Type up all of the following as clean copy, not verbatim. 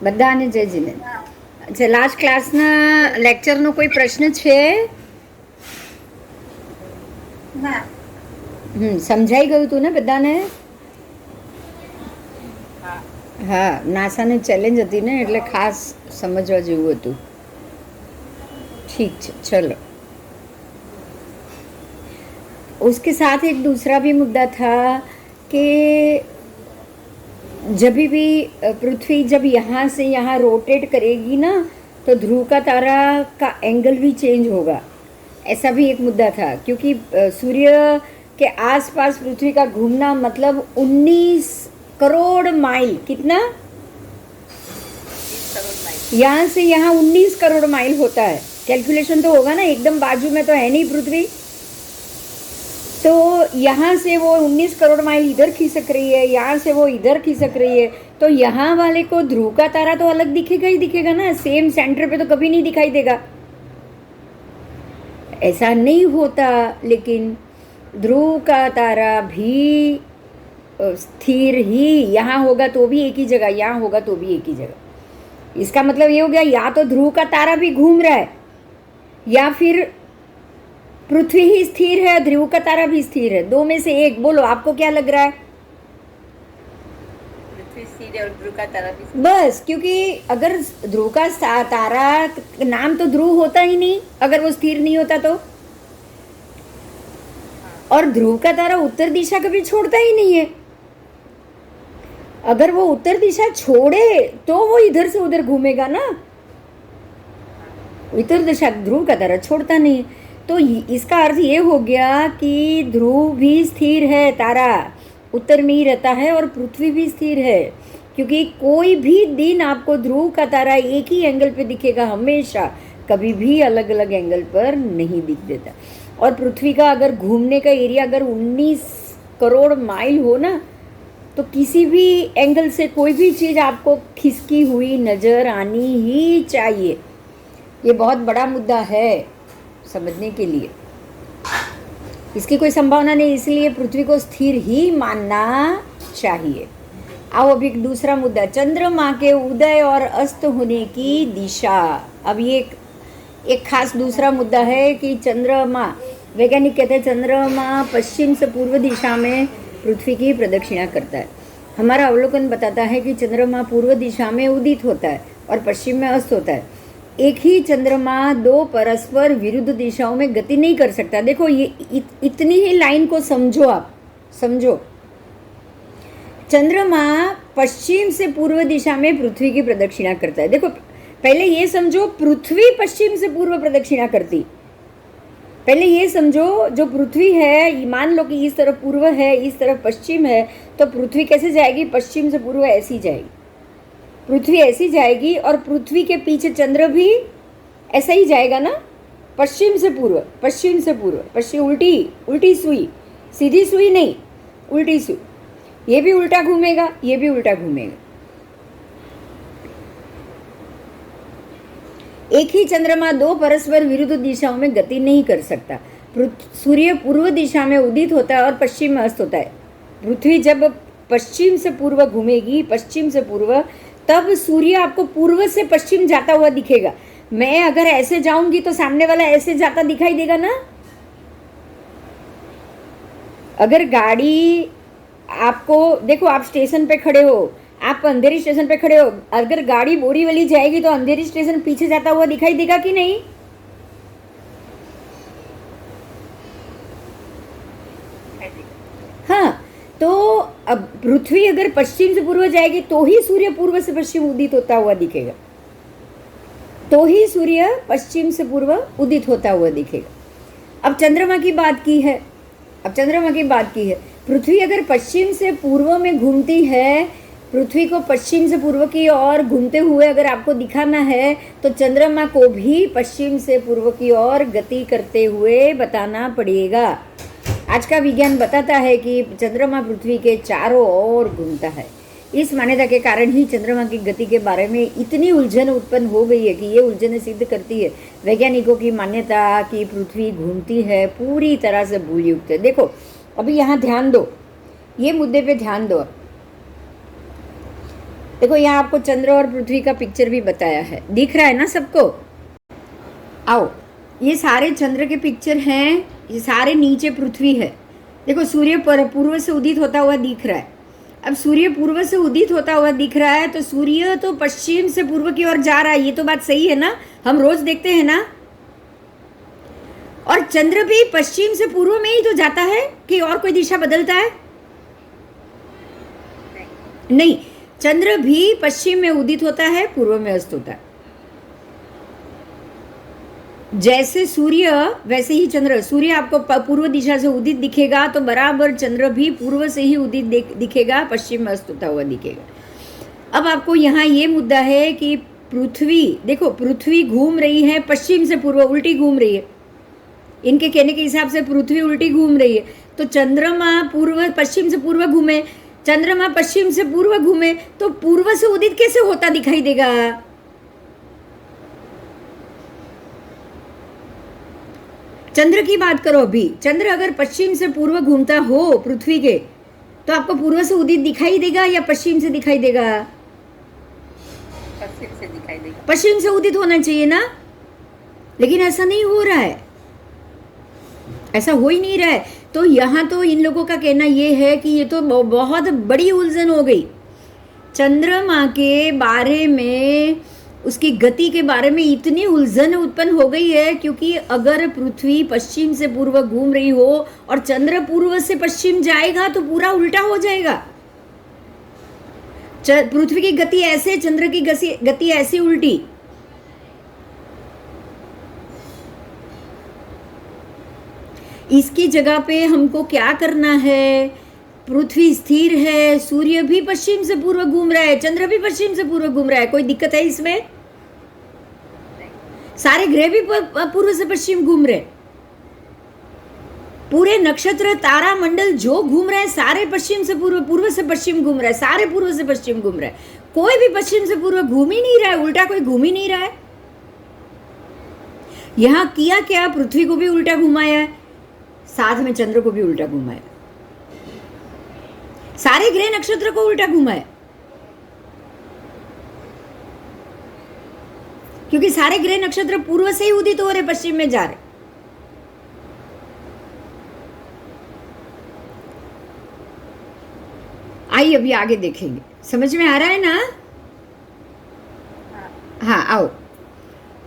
બધાને જય જીનેન્દ્ર. અચ્છા, લાસ્ટ ક્લાસના લેક્ચરનો કોઈ પ્રશ્ન છે? સમજાઈ ગયું તું ને બધાને? हाँ, नासा ने चैलेंज थी ने એટલે ખાસ સમજવા જેવું હતું. ठीक है, चलो. उसके साथ एक दूसरा भी मुद्दा था कि जब भी पृथ्वी जब यहाँ से यहाँ रोटेट करेगी ना तो ध्रुव का तारा का एंगल भी चेंज होगा. ऐसा भी एक मुद्दा था, क्योंकि सूर्य के आसपास पृथ्वी का घूमना मतलब 19 करोड़ माइल. कितना? यहाँ से यहाँ 19 करोड़ माइल होता है. कैलकुलेशन तो होगा ना, एकदम बाजू में तो है नहीं पृथ्वी. तो यहाँ से वो 19 करोड़ माइल इधर खिसक रही है, यहाँ से वो इधर खिसक रही है. तो यहाँ वाले को ध्रुव का तारा तो अलग दिखेगा ही दिखेगा ना, सेम सेंटर पे तो कभी नहीं दिखाई देगा. ऐसा नहीं होता, लेकिन ध्रुव का तारा भी स्थिर ही यहाँ होगा तो भी एक ही जगह, यहाँ होगा तो भी एक ही जगह. इसका मतलब ये हो गया, या तो ध्रुव का तारा भी घूम रहा है या फिर पृथ्वी ही स्थिर है, ध्रुव का तारा भी स्थिर है. दो में से एक बोलो, आपको क्या लग रहा है? पृथ्वी स्थिर है और ध्रुव का तारा भी स्थिर. बस, क्योंकि अगर ध्रुव का तारा नाम तो ध्रुव होता ही नहीं अगर वो स्थिर नहीं होता तो. और ध्रुव का तारा उत्तर दिशा कभी छोड़ता ही नहीं है. अगर वो उत्तर दिशा छोड़े तो वो इधर से उधर घूमेगा ना. उत्तर दिशा ध्रुव का तारा छोड़ता नहीं. तो इसका अर्थ ये हो गया कि ध्रुव भी स्थिर है, तारा उत्तर में ही रहता है, और पृथ्वी भी स्थिर है. क्योंकि कोई भी दिन आपको ध्रुव का तारा एक ही एंगल पे दिखेगा हमेशा, कभी भी अलग अलग एंगल पर नहीं दिख देता. और पृथ्वी का अगर घूमने का एरिया अगर 19 करोड़ माइल हो ना, तो किसी भी एंगल से कोई भी चीज़ आपको खिसकी हुई नज़र आनी ही चाहिए. ये बहुत बड़ा मुद्दा है समझने के लिए. इसकी कोई संभावना नहीं, इसलिए पृथ्वी को स्थिर ही मानना चाहिए. आओ अभी दूसरा मुद्दा, चंद्रमा के उदय और अस्त होने की दिशा. अब ये एक खास दूसरा मुद्दा है कि चंद्रमा, वैज्ञानिक कहते हैं चंद्रमा पश्चिम से पूर्व दिशा में पृथ्वी की प्रदक्षिणा करता है. हमारा अवलोकन बताता है कि चंद्रमा पूर्व दिशा में उदित होता है और पश्चिम में अस्त होता है. एक ही चंद्रमा दो परस्पर विरुद्ध दिशाओं में गति नहीं कर सकता. देखो, ये इतनी ही लाइन को समझो, आप समझो. चंद्रमा पश्चिम से पूर्व दिशा में पृथ्वी की प्रदक्षिणा करता है. देखो, पहले ये समझो पृथ्वी पश्चिम से पूर्व प्रदक्षिणा करती. पहले ये समझो, जो पृथ्वी है, मान लो कि इस तरफ पूर्व है, इस तरफ पश्चिम है, तो पृथ्वी कैसे जाएगी? पश्चिम से पूर्व ऐसी जाएगी. पृथ्वी ऐसी जाएगी और पृथ्वी के पीछे चंद्र भी ऐसा ही जाएगा ना, पश्चिम से पूर्व, पश्चिम से पूर्व, पश्चिम. उल्टी उल्टी सुई, सीधी सुई नहीं, उल्टी सुई. ये भी उल्टा घूमेगा, ये भी उल्टा घूमेगा. एक ही चंद्रमा दो परस्पर विरुद्ध दिशाओं में गति नहीं कर सकता. सूर्य पूर्व दिशा में उदित होता है और पश्चिम में अस्त होता है. पृथ्वी जब पश्चिम से पूर्व घूमेगी, पश्चिम से पूर्व, तब सूर्य आपको पूर्व से पश्चिम जाता हुआ दिखेगा. मैं अगर ऐसे जाऊंगी तो सामने वाला ऐसे जाता दिखाई देगा ना. अगर गाड़ी आपको, देखो आप स्टेशन पे खड़े हो, आप अंधेरी स्टेशन पे खड़े हो, अगर गाड़ी बोरीवली जाएगी तो अंधेरी स्टेशन पीछे जाता हुआ दिखाई देगा कि नहीं? हाँ. तो अब पृथ्वी अगर पश्चिम से पूर्व जाएगी तो ही सूर्य पूर्व से पश्चिम उदित होता हुआ दिखेगा, तो ही सूर्य पश्चिम से पूर्व उदित होता हुआ दिखेगा. अब चंद्रमा की बात की है, अब चंद्रमा की बात की है. पृथ्वी अगर पश्चिम से पूर्व में घूमती है, पृथ्वी को पश्चिम से पूर्व की ओर घूमते हुए अगर आपको दिखाना है, तो चंद्रमा को भी पश्चिम से पूर्व की ओर गति करते हुए बताना पड़ेगा. आज का विज्ञान बताता है कि चंद्रमा पृथ्वी के चारों ओर घूमता है. इस मान्यता के कारण ही चंद्रमा की गति के बारे में इतनी उलझन उत्पन्न हो गई है कि ये उलझनें सिद्ध करती है वैज्ञानिकों की मान्यता कि पृथ्वी घूमती है पूरी तरह से भूलयुक्त है. देखो, अभी यहाँ ध्यान दो, ये मुद्दे पे ध्यान दो. देखो यहाँ आपको चंद्र और पृथ्वी का पिक्चर भी बताया है, दिख रहा है ना सबको। आओ, ये सारे चंद्र के पिक्चर हैं, ये सारे नीचे पृथ्वी है। देखो सूर्य पूर्व से उदित होता हुआ दिख रहा है। अब सूर्य पूर्व से उदित होता हुआ दिख रहा है तो सूर्य तो पश्चिम से पूर्व की ओर जा रहा है, ये तो बात सही है ना, हम रोज देखते हैं ना। और चंद्र भी पश्चिम से पूर्व में ही तो जाता है कि और कोई दिशा बदलता है? नहीं, चंद्र भी पश्चिम में उदित होता है, पूर्व में अस्त होता है। जैसे सूर्य वैसे ही चंद्र। सूर्य आपको पूर्व दिशा से उदित दिखेगा तो बराबर चंद्र भी पूर्व से ही उदित दिखेगा, पश्चिम में अस्त होता हुआ दिखेगा। अब आपको यहाँ ये मुद्दा है कि पृथ्वी, देखो पृथ्वी घूम रही है पश्चिम से पूर्व, उल्टी घूम रही है। इनके कहने के हिसाब से पृथ्वी उल्टी घूम रही है, तो चंद्रमा पश्चिम से पूर्व घूमे, चंद्रमा पश्चिम से पूर्व घूमे, तो पूर्व से उदित कैसे होता दिखाई देगा? चंद्र की बात करो अभी, चंद्र अगर पश्चिम से पूर्व घूमता हो पृथ्वी के, तो आपको पूर्व से उदित दिखाई देगा या पश्चिम से दिखाई देगा? पश्चिम से दिखाई देगा। पश्चिम से उदित होना चाहिए ना, लेकिन ऐसा नहीं हो रहा है, ऐसा हो ही नहीं रहा है। तो यहाँ तो इन लोगों का कहना ये है कि ये तो बहुत बड़ी उलझन हो गई। चंद्रमा के बारे में, उसकी गति के बारे में इतनी उलझन उत्पन्न हो गई है, क्योंकि अगर पृथ्वी पश्चिम से पूर्व घूम रही हो और चंद्र पूर्व से पश्चिम जाएगा तो पूरा उल्टा हो जाएगा। पृथ्वी की गति ऐसे, चंद्र की गति ऐसी उल्टी। इसकी जगह पे हमको क्या करना है? पृथ्वी स्थिर है, सूर्य भी पश्चिम से पूर्व घूम रहा है, चंद्र भी पश्चिम से पूर्व घूम रहा है, कोई दिक्कत है इसमें? सारे ग्रह भी पूर्व से पश्चिम घूम रहे, पूरे नक्षत्र तारा मंडल जो घूम रहे हैं सारे पश्चिम से पूर्व, पूर्व से पश्चिम घूम रहा है, सारे पूर्व से पश्चिम घूम रहा है, कोई भी पश्चिम से पूर्व घूम ही नहीं रहा है, उल्टा कोई घूम ही नहीं रहा है। यहां किया क्या? पृथ्वी को भी उल्टा घुमाया है, साथ में चंद्र को भी उल्टा घुमाया, सारे ग्रह नक्षत्र को उल्टा घुमाया, क्योंकि सारे ग्रह नक्षत्र पूर्व से ही उदित हो रहे, पश्चिम में जा रहे। आइए अभी आगे देखेंगे, समझ में आ रहा है ना? हाँ आओ,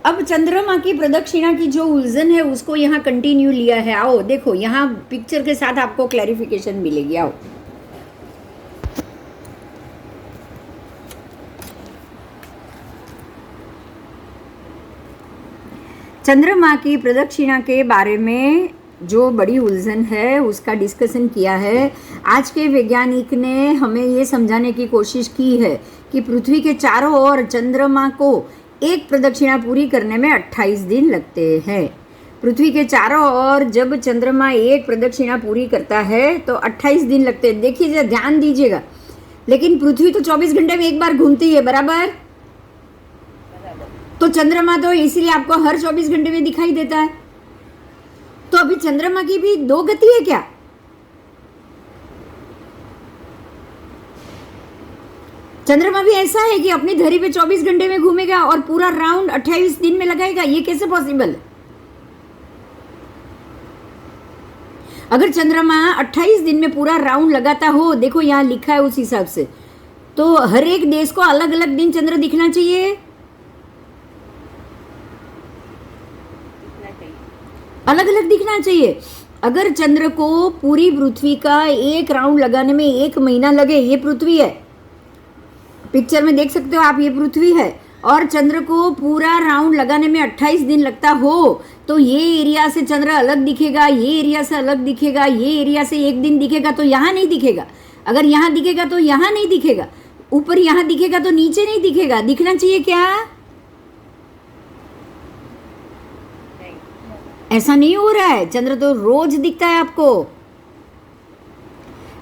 अब चंद्रमा की प्रदक्षिणा की जो उलझन है उसको यहाँ कंटिन्यू लिया है। आओ देखो, यहाँ पिक्चर के साथ आपको क्लैरिफिकेशन मिलेगी। आओ, चंद्रमा की प्रदक्षिणा के बारे में जो बड़ी उलझन है उसका डिस्कशन किया है। आज के वैज्ञानिक ने हमें ये समझाने की कोशिश की है कि पृथ्वी के चारों ओर चंद्रमा को एक प्रदक्षिणा पूरी करने में 28 दिन लगते हैं। पृथ्वी के चारों ओर जब चंद्रमा एक प्रदक्षिणा पूरी करता है तो 28 दिन लगते हैं। देखिए, ध्यान दीजिएगा, लेकिन पृथ्वी तो 24 घंटे में एक बार घूमती है, बराबर? तो चंद्रमा तो इसीलिए आपको हर 24 घंटे में दिखाई देता है। तो अभी चंद्रमा की भी दो गति है क्या? चंद्रमा भी ऐसा है कि अपनी धरी पे 24 घंटे में घूमेगा और पूरा राउंड 28 दिन में लगाएगा? ये कैसे पॉसिबल है? अगर चंद्रमा 28 दिन में पूरा राउंड लगाता हो, देखो यहाँ लिखा है उस हिसाब से, तो हर एक देश को अलग अलग दिन चंद्र दिखना चाहिए, अलग अलग दिखना चाहिए। अगर चंद्र को पूरी पृथ्वी का एक राउंड लगाने में 1 महीना लगे, ये पृथ्वी है, पिक्चर में देख सकते हो आप, ये पृथ्वी है, और चंद्र को पूरा राउंड लगाने में 28 दिन लगता हो, तो ये एरिया से चंद्र अलग दिखेगा, ये एरिया से अलग दिखेगा, ये एरिया से 1 दिन दिखेगा तो यहाँ नहीं दिखेगा, अगर यहाँ दिखेगा तो यहाँ नहीं दिखेगा, ऊपर यहाँ दिखेगा तो नीचे नहीं दिखेगा। दिखना चाहिए क्या? ऐसा नहीं हो रहा है। चंद्र तो रोज दिखता है आपको,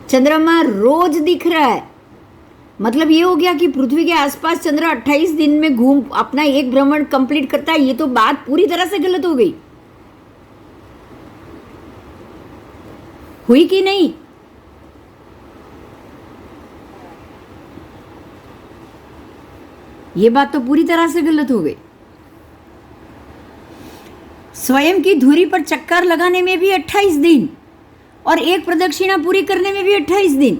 चंद्रमा रोज दिख रहा है। मतलब ये हो गया कि पृथ्वी के आसपास चंद्र 28 दिन में घूम अपना एक भ्रमण कंप्लीट करता है। ये तो बात पूरी तरह से गलत हो गई, हुई कि नहीं? ये बात तो पूरी तरह से गलत हो गई। स्वयं की धुरी पर चक्कर लगाने में भी 28 दिन और एक प्रदक्षिणा पूरी करने में भी 28 दिन।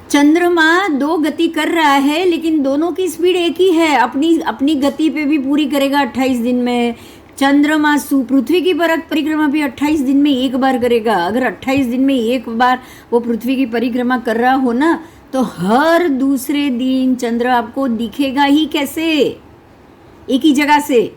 चंद्रमा 2 गति कर रहा है लेकिन दोनों की स्पीड एक ही है, अपनी अपनी गति पे भी पूरी करेगा 28 दिन में। चंद्रमा पृथ्वी की परिक्रमा भी 28 दिन में एक बार करेगा। अगर 28 दिन में एक बार वो पृथ्वी की परिक्रमा कर रहा हो ना, तो हर दूसरे दिन चंद्र आपको दिखेगा ही कैसे, एक ही जगह से।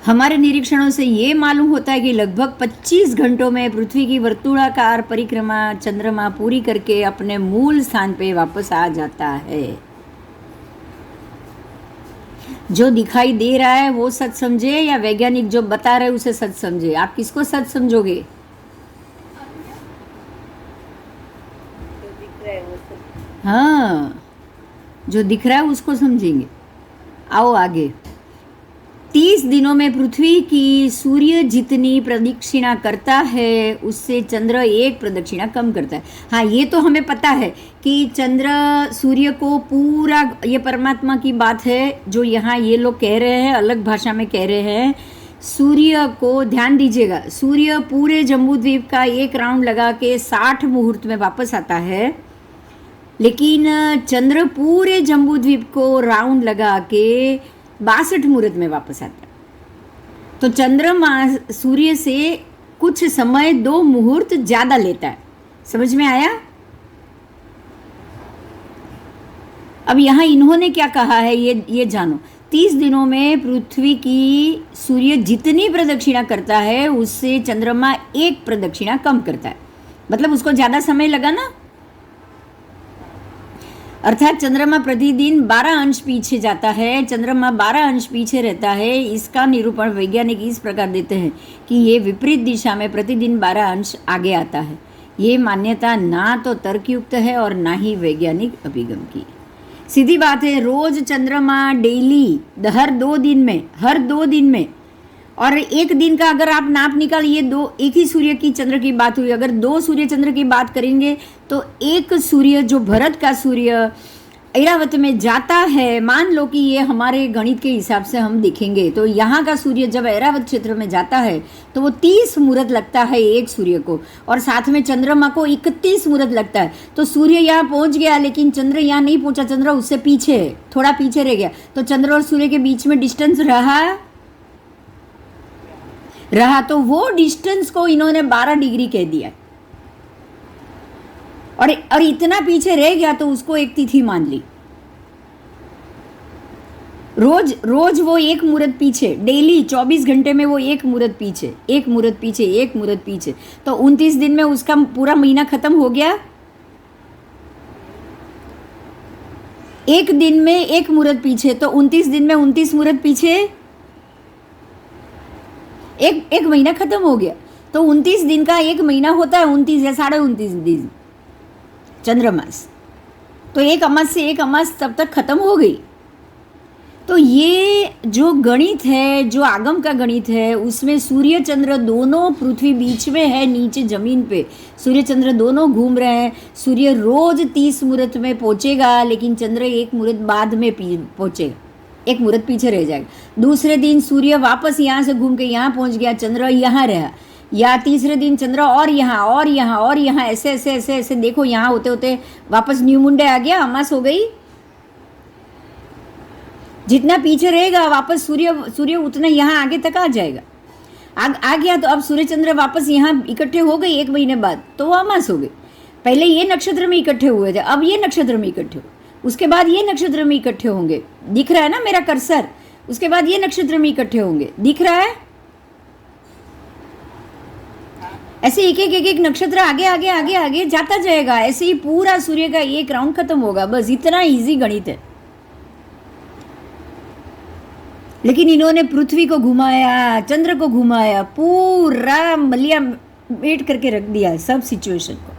हमारे निरीक्षणों से ये मालूम होता है कि लगभग 25 घंटों में पृथ्वी की वर्तुलाकार परिक्रमा चंद्रमा पूरी करके अपने मूल स्थान पे वापस आ जाता है। जो दिखाई दे रहा है वो सच समझे या वैज्ञानिक जो बता रहे उसे सच समझे? आप किसको सच समझोगे? जो दिख रहा है वो सब। हाँ, जो दिख रहा है उसको समझेंगे। आओ आगे। 30 दिनों में पृथ्वी की सूर्य जितनी प्रदक्षिणा करता है उससे चंद्र एक प्रदक्षिणा कम करता है। हाँ, ये तो हमें पता है कि चंद्र सूर्य को पूरा, ये परमात्मा की बात है जो यहाँ ये लोग कह रहे हैं, अलग भाषा में कह रहे हैं। सूर्य को ध्यान दीजिएगा, सूर्य पूरे जम्बूद्वीप का एक राउंड लगा के 60 मुहूर्त में वापस आता है, लेकिन चंद्र पूरे जम्बूद्वीप को राउंड लगा के 62 मुहूर्त में वापस आता है। तो चंद्रमा सूर्य से कुछ समय 2 मुहूर्त ज्यादा लेता है। समझ में आया? अब यहां इन्होंने क्या कहा है ये जानो। 30 दिनों में पृथ्वी की सूर्य जितनी प्रदक्षिणा करता है उससे चंद्रमा एक प्रदक्षिणा कम करता है, मतलब उसको ज्यादा समय लगा ना। अर्थात चंद्रमा प्रतिदिन 12 अंश पीछे जाता है, चंद्रमा 12 अंश पीछे रहता है। इसका निरूपण वैज्ञानिक इस प्रकार देते हैं कि ये विपरीत दिशा में प्रतिदिन 12 अंश आगे आता है। ये मान्यता ना तो तर्कयुक्त है और ना ही वैज्ञानिक अभिगम की। सीधी बात है, रोज चंद्रमा डेली हर 2 दिन में और एक दिन का अगर आप नाप निकालिए, एक ही सूर्य की चंद्र की बात हुई। अगर 2 सूर्य चंद्र की बात करेंगे तो एक सूर्य जो भरत का सूर्य ऐरावत में जाता है, मान लो कि ये हमारे गणित के हिसाब से हम देखेंगे तो यहाँ का सूर्य जब ऐरावत क्षेत्र में जाता है तो वो 30 मुहूर्त लगता है एक सूर्य को, और साथ में चंद्रमा को 31 मुहूर्त लगता है। तो सूर्य यहाँ पहुँच गया लेकिन चंद्र यहाँ नहीं पहुँचा, चंद्र उससे पीछे है, थोड़ा पीछे रह गया। तो चंद्र और सूर्य के बीच में डिस्टेंस रहा तो वो डिस्टेंस को इन्होंने 12 डिग्री कह दिया, और इतना पीछे रह गया तो उसको एक तिथि मान ली। रोज वो एक मुहूर्त पीछे, डेली 24 घंटे में वो एक मुहूर्त पीछे, तो 29 दिन में उसका पूरा महीना खत्म हो गया। एक दिन में एक मुहूर्त पीछे तो 29 दिन में 29 मुहूर्त पीछे, एक महीना खत्म हो गया। तो 29 दिन का एक महीना होता है 29 या 29.5 दिन चंद्रमास। तो एक अमास से एक अमास तब तक खत्म हो गई। तो ये जो गणित है, जो आगम का गणित है, उसमें सूर्य चंद्र दोनों पृथ्वी बीच में है, नीचे जमीन पे सूर्य चंद्र दोनों घूम रहे हैं। सूर्य रोज 30 मुहूर्त में पहुंचेगा लेकिन चंद्र एक मुहूर्त बाद में पहुंचेगा, एक मुहूर्त पीछे रह जाएगा। दूसरे दिन सूर्य वापस यहाँ से घूम के यहाँ पहुँच गया, चंद्र यहाँ रहा, या तीसरे दिन चंद्र और यहाँ ऐसे देखो, यहाँ होते होते वापस न्यू मुंडे आ गया, अमास हो गई। जितना पीछे रहेगा वापस सूर्य उतना यहाँ आगे तक आ जाएगा। आ गया तो अब सूर्य चंद्र वापस यहाँ इकट्ठे हो गए एक महीने बाद, तो वो अमास हो गई। पहले ये नक्षत्र में इकट्ठे हुए थे, अब ये नक्षत्र में इकट्ठे हुए, उसके बाद ये नक्षत्र में इकट्ठे होंगे। दिख रहा है ना मेरा कर्सर? उसके बाद ये नक्षत्र में इकट्ठे होंगे, दिख रहा है? ऐसे एक नक्षत्र आगे जाता जाएगा। ऐसे ही पूरा सूर्य का एक राउंड खत्म होगा। बस इतना इजी गणित है। लेकिन इन्होंने पृथ्वी को घुमाया, चंद्र को घुमाया, पूरा मलिया मेट करके रख दिया सब सिचुएशन को।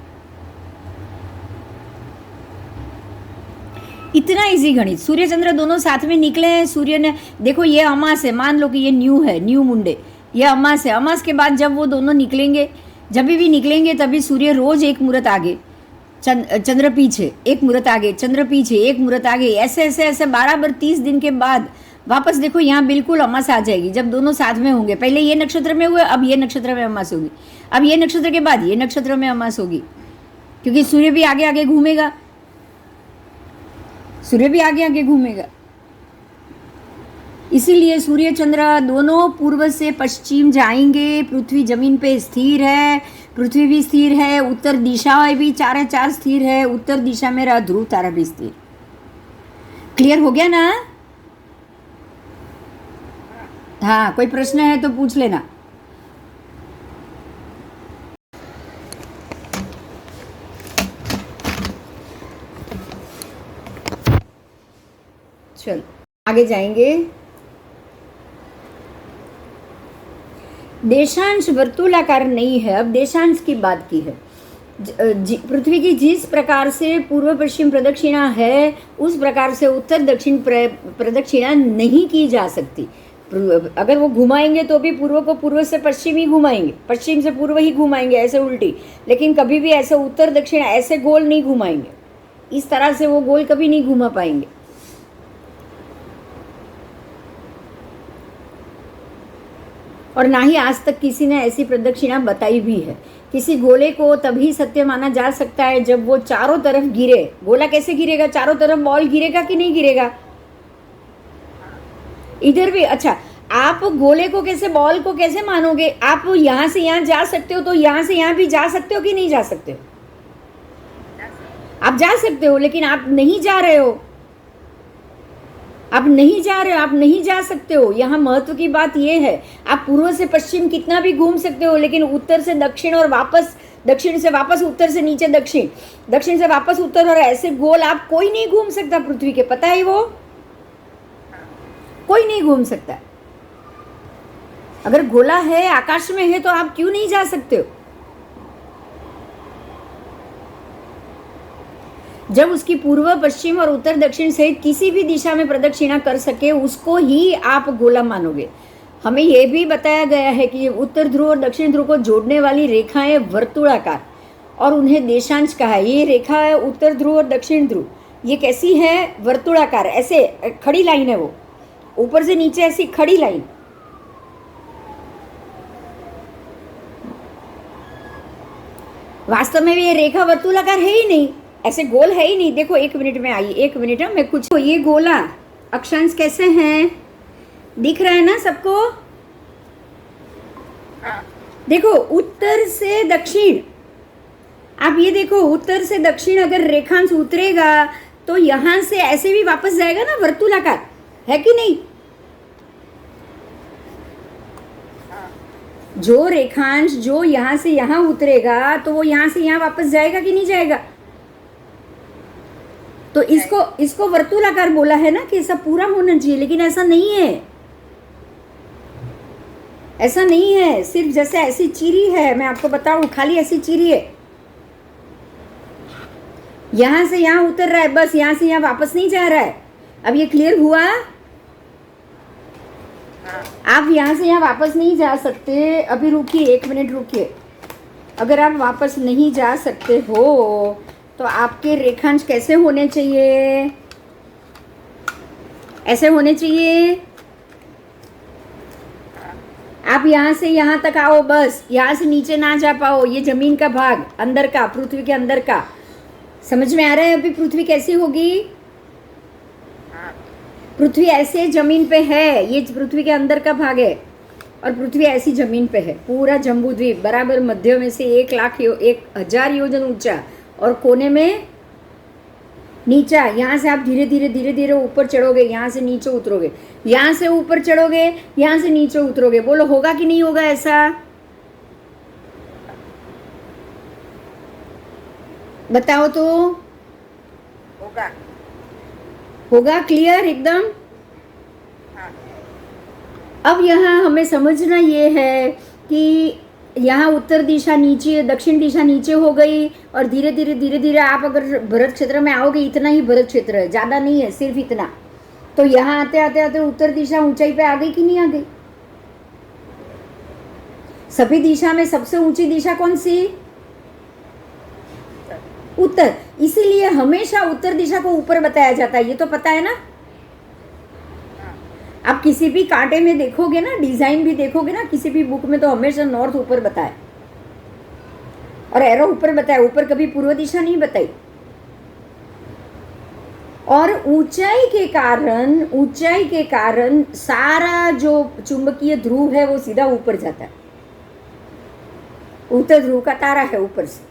इतना इजी गणित। सूर्य चंद्र दोनों साथ में निकले हैं। सूर्य ने, देखो ये अमास है, मान लो कि ये न्यू है, न्यू मुंडे, ये अमास है। अमास के बाद जब वो दोनों निकलेंगे, जब भी निकलेंगे तभी सूर्य रोज एक मुहूर्त आगे, चंद्र पीछे, एक मुहूर्त आगे, चंद्र पीछे, एक मुहूर्त आगे, ऐसे ऐसे ऐसे बराबर 30 दिन के बाद वापस देखो यहाँ बिल्कुल अमास आ जाएगी, जब दोनों साथ में होंगे। पहले ये नक्षत्र में हुए, अब ये नक्षत्र में अमास होगी, अब ये नक्षत्र के बाद ये नक्षत्र में अमास होगी, क्योंकि सूर्य भी आगे आगे घूमेगा, सूर्य भी आगे आगे घूमेगा। इसीलिए सूर्य चंद्र दोनों पूर्व से पश्चिम जाएंगे। पृथ्वी जमीन पे स्थिर है, पृथ्वी भी स्थिर है, उत्तर दिशा भी चार चार स्थिर है, उत्तर दिशा में रहा ध्रुव तारा भी स्थिर। क्लियर हो गया ना? हाँ, कोई प्रश्न है तो पूछ लेना। चलो आगे जाएंगे। देशांश वर्तुलाकार नहीं है, अब देशांश की बात की है। पृथ्वी की जिस प्रकार से पूर्व पश्चिम प्रदक्षिणा है, उस प्रकार से उत्तर दक्षिण प्रदक्षिणा नहीं की जा सकती। अगर वो घुमाएंगे तो भी पूर्व को पूर्व से पश्चिम ही घुमाएंगे, पश्चिम से पूर्व ही घुमाएंगे, ऐसे उल्टी। लेकिन कभी भी ऐसे उत्तर दक्षिण ऐसे गोल नहीं घुमाएंगे, इस तरह से वो गोल कभी नहीं घुमा पाएंगे। और ना ही आज तक किसी ने ऐसी प्रदक्षिणा बताई भी है। किसी गोले को तभी सत्य माना जा सकता है जब वो चारों तरफ गिरे। गोला कैसे गिरेगा? चारों तरफ बॉल गिरेगा कि नहीं गिरेगा? इधर भी। अच्छा, आप गोले को कैसे, बॉल को कैसे मानोगे? आप यहां से यहां जा सकते हो तो यहां से यहां भी जा सकते हो कि नहीं जा सकते हो? आप जा सकते हो, लेकिन आप नहीं जा रहे हो, आप नहीं जा रहे हो, आप नहीं जा सकते हो। यहाँ महत्व की बात यह है, आप पूर्व से पश्चिम कितना भी घूम सकते हो, लेकिन उत्तर से दक्षिण और वापस, दक्षिण से वापस उत्तर से नीचे दक्षिण, दक्षिण से वापस उत्तर, और ऐसे गोल आप कोई नहीं घूम सकता पृथ्वी के। पता है वो? कोई नहीं घूम सकता। अगर गोला है, आकाश में है, तो आप क्यों नहीं जा सकते हो? जब उसकी पूर्व पश्चिम और उत्तर दक्षिण सहित किसी भी दिशा में प्रदक्षिणा कर सके, उसको ही आप गोला मानोगे। हमें यह भी बताया गया है कि उत्तर ध्रुव और दक्षिण ध्रुव को जोड़ने वाली रेखाएं वर्तुलाकार, और उन्हें देशांश कहा है। ये रेखा है उत्तर ध्रुव और दक्षिण ध्रुव, ये कैसी है? वर्तुलाकार, ऐसे खड़ी लाइन है, वो ऊपर से नीचे ऐसी खड़ी लाइन। वास्तव में ये रेखा वर्तुलाकार है ही नहीं, ऐसे गोल है ही नहीं। देखो, एक मिनट में आइए, एक मिनट है, मैं कुछ, ये गोला अक्षांश कैसे हैं? दिख रहा है ना सबको? देखो, उत्तर से दक्षिण, आप ये देखो, उत्तर से दक्षिण अगर रेखांश उतरेगा तो यहां से ऐसे भी वापस जाएगा ना, वर्तुलाकार, है कि नहीं? जो रेखांश जो यहां से यहां उतरेगा तो वो यहां से यहां वापस जाएगा कि नहीं जाएगा? तो इसको वर्तुलाकार बोला है ना, कि ऐसा पूरा होना चाहिए, लेकिन ऐसा नहीं है, ऐसा नहीं है। सिर्फ जैसे ऐसी चीरी है, मैं आपको बताऊं, खाली ऐसी चीरी है, यहां से यहां उतर रहा है, बस यहां से यहां वापस नहीं जा रहा है। अब ये क्लियर हुआ? आप यहां से यहां वापस नहीं जा सकते। अभी रुकिए, एक मिनट रुकिए। अगर आप वापस नहीं जा सकते हो तो आपके रेखांश कैसे होने चाहिए? ऐसे होने चाहिए। आप यहां से यहां तक आओ, बस यहां से नीचे ना जा पाओ। ये जमीन का भाग, अंदर का, पृथ्वी के अंदर का। समझ में आ रहा है अभी पृथ्वी कैसी होगी? पृथ्वी ऐसे जमीन पे है, ये पृथ्वी के अंदर का भाग है, और पृथ्वी ऐसी जमीन पे है। पूरा जम्बूद्वीप बराबर मध्य में से 1,1000 योजन ऊंचा, और कोने में नीचा। यहाँ से आप धीरे धीरे धीरे धीरे ऊपर चढ़ोगे, यहाँ से नीचे उतरोगे, यहाँ से ऊपर चढ़ोगे, यहाँ से नीचे उतरोगे। बोलो, होगा कि नहीं होगा ऐसा? बताओ तो। होगा। होगा, क्लियर एकदम? अब यहाँ हमें समझना ये है कि यहाँ उत्तर दिशा नीचे, दक्षिण दिशा नीचे हो गई, और धीरे धीरे धीरे धीरे आप अगर भरत क्षेत्र में आओगे, इतना ही भरत क्षेत्र है, ज़्यादा नहीं है, सिर्फ इतना। तो यहाँ आते आते आते उत्तर दिशा ऊंचाई पे आ गई कि नहीं आ गई? सभी दिशा में सबसे ऊंची दिशा कौन सी? उत्तर। इसीलिए हमेशा उत्तर दिशा को ऊपर बताया जाता है, ये तो पता है ना। आप किसी भी कांटे में देखोगे ना, डिजाइन भी देखोगे ना किसी भी बुक में, तो हमेशा नॉर्थ ऊपर बताए और एरो ऊपर बताया, ऊपर कभी पूर्व दिशा नहीं बताई। और ऊंचाई के कारण सारा जो चुंबकीय ध्रुव है वो सीधा ऊपर जाता है। उत्तर ध्रुव का तारा है ऊपर से,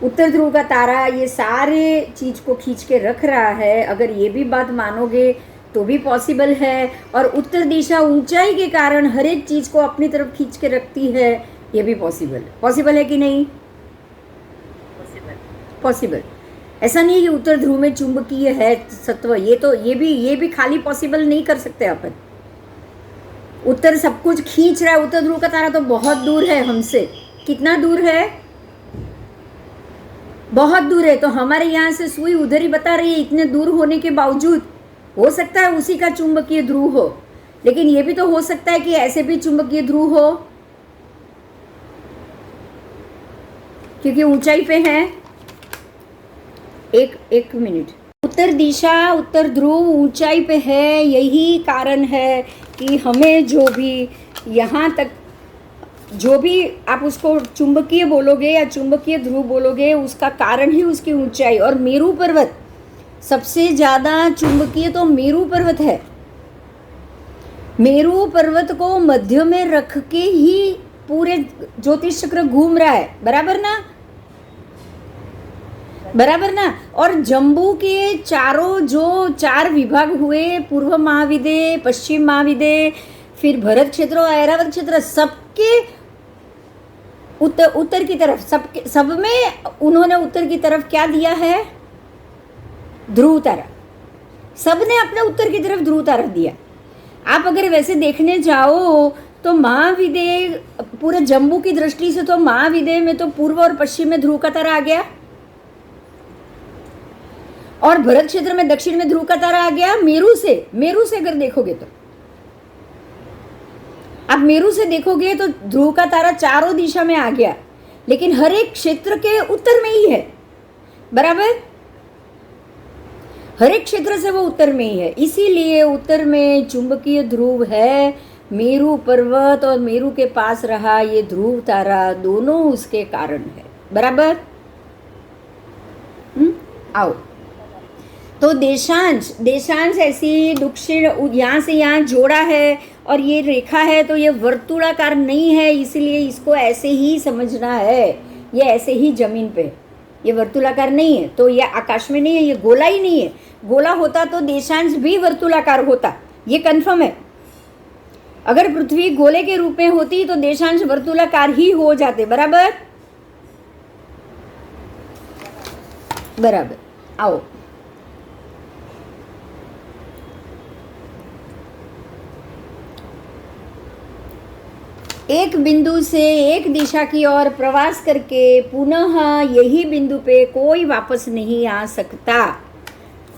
उत्तर ध्रुव का तारा ये सारे चीज को खींच के रख रहा है। अगर ये भी बात मानोगे तो भी पॉसिबल है। और उत्तर दिशा ऊंचाई के कारण हर एक चीज को अपनी तरफ खींच के रखती है, ये भी पॉसिबल है कि नहीं? पॉसिबल। ऐसा नहीं है कि उत्तर ध्रुव में चुंबकीय है सत्व, ये भी खाली पॉसिबल नहीं कर सकते अपन। उत्तर सब कुछ खींच रहा है। उत्तर ध्रुव का तारा तो बहुत दूर है हमसे। कितना दूर है? बहुत दूर है। तो हमारे यहाँ से सुई उधर ही बता रही है। इतने दूर होने के बावजूद हो सकता है उसी का चुंबकीय ध्रुव हो, लेकिन ये भी तो हो सकता है कि ऐसे भी चुंबकीय ध्रुव हो, क्योंकि ऊंचाई पे है। एक मिनट। उत्तर दिशा, उत्तर ध्रुव ऊंचाई पे है, यही कारण है कि हमें जो भी यहाँ तक, जो भी आप उसको चुंबकीय बोलोगे या चुंबकीय ध्रुव बोलोगे, उसका कारण ही उसकी ऊंचाई। और मेरू पर्वत सबसे ज़्यादा चुंबकीय तो मेरू पर्वत है। मेरू पर्वत को मध्य में रख के ही पूरे ज्योतिष चक्र घूम रहा है, बराबर ना। और जम्बू के चारों जो 4 विभाग हुए, पूर्व महाविदे, पश्चिम महाविदे, फिर भरत क्षेत्र और ऐरावत क्षेत्र, सबके उत्तर की तरफ, सब में उन्होंने उत्तर की तरफ क्या दिया है? ध्रुव तारा। सबने अपने उत्तर की तरफ ध्रुव तारा दिया। आप अगर वैसे देखने जाओ तो महाविदे, पूरे जम्बू की दृष्टि से तो महाविदे में तो पूर्व और पश्चिम में ध्रुव का तारा आ गया, और भरत क्षेत्र में दक्षिण में ध्रुव का तारा आ गया। मेरू से अगर देखोगे तो, आप मेरू से देखोगे तो ध्रुव का तारा चारों दिशा में आ गया, लेकिन हर एक क्षेत्र के उत्तर में ही है, बराबर। हर एक क्षेत्र से वो उत्तर में ही है। इसीलिए उत्तर में चुंबकीय ध्रुव है। मेरू पर्वत और मेरू के पास रहा ये ध्रुव तारा, दोनों उसके कारण है, बराबर। आओ, तो देशांश ऐसी दक्षिण, यहाँ से यहाँ जोड़ा है और ये रेखा है, तो ये वर्तुलाकार नहीं है, इसलिए इसको ऐसे ही समझना है। ये ऐसे ही जमीन पे, ये वर्तुलाकार नहीं है, तो ये आकाश में नहीं है, ये गोला ही नहीं है। गोला होता तो देशांश भी वर्तुलाकार होता, ये कंफर्म है। अगर पृथ्वी गोले के रूप में होती तो देशांश वर्तुलाकार ही हो जाते, बराबर। आओ, एक बिंदु से एक दिशा की ओर प्रवास करके पुनः यही बिंदु पे कोई वापस नहीं आ सकता।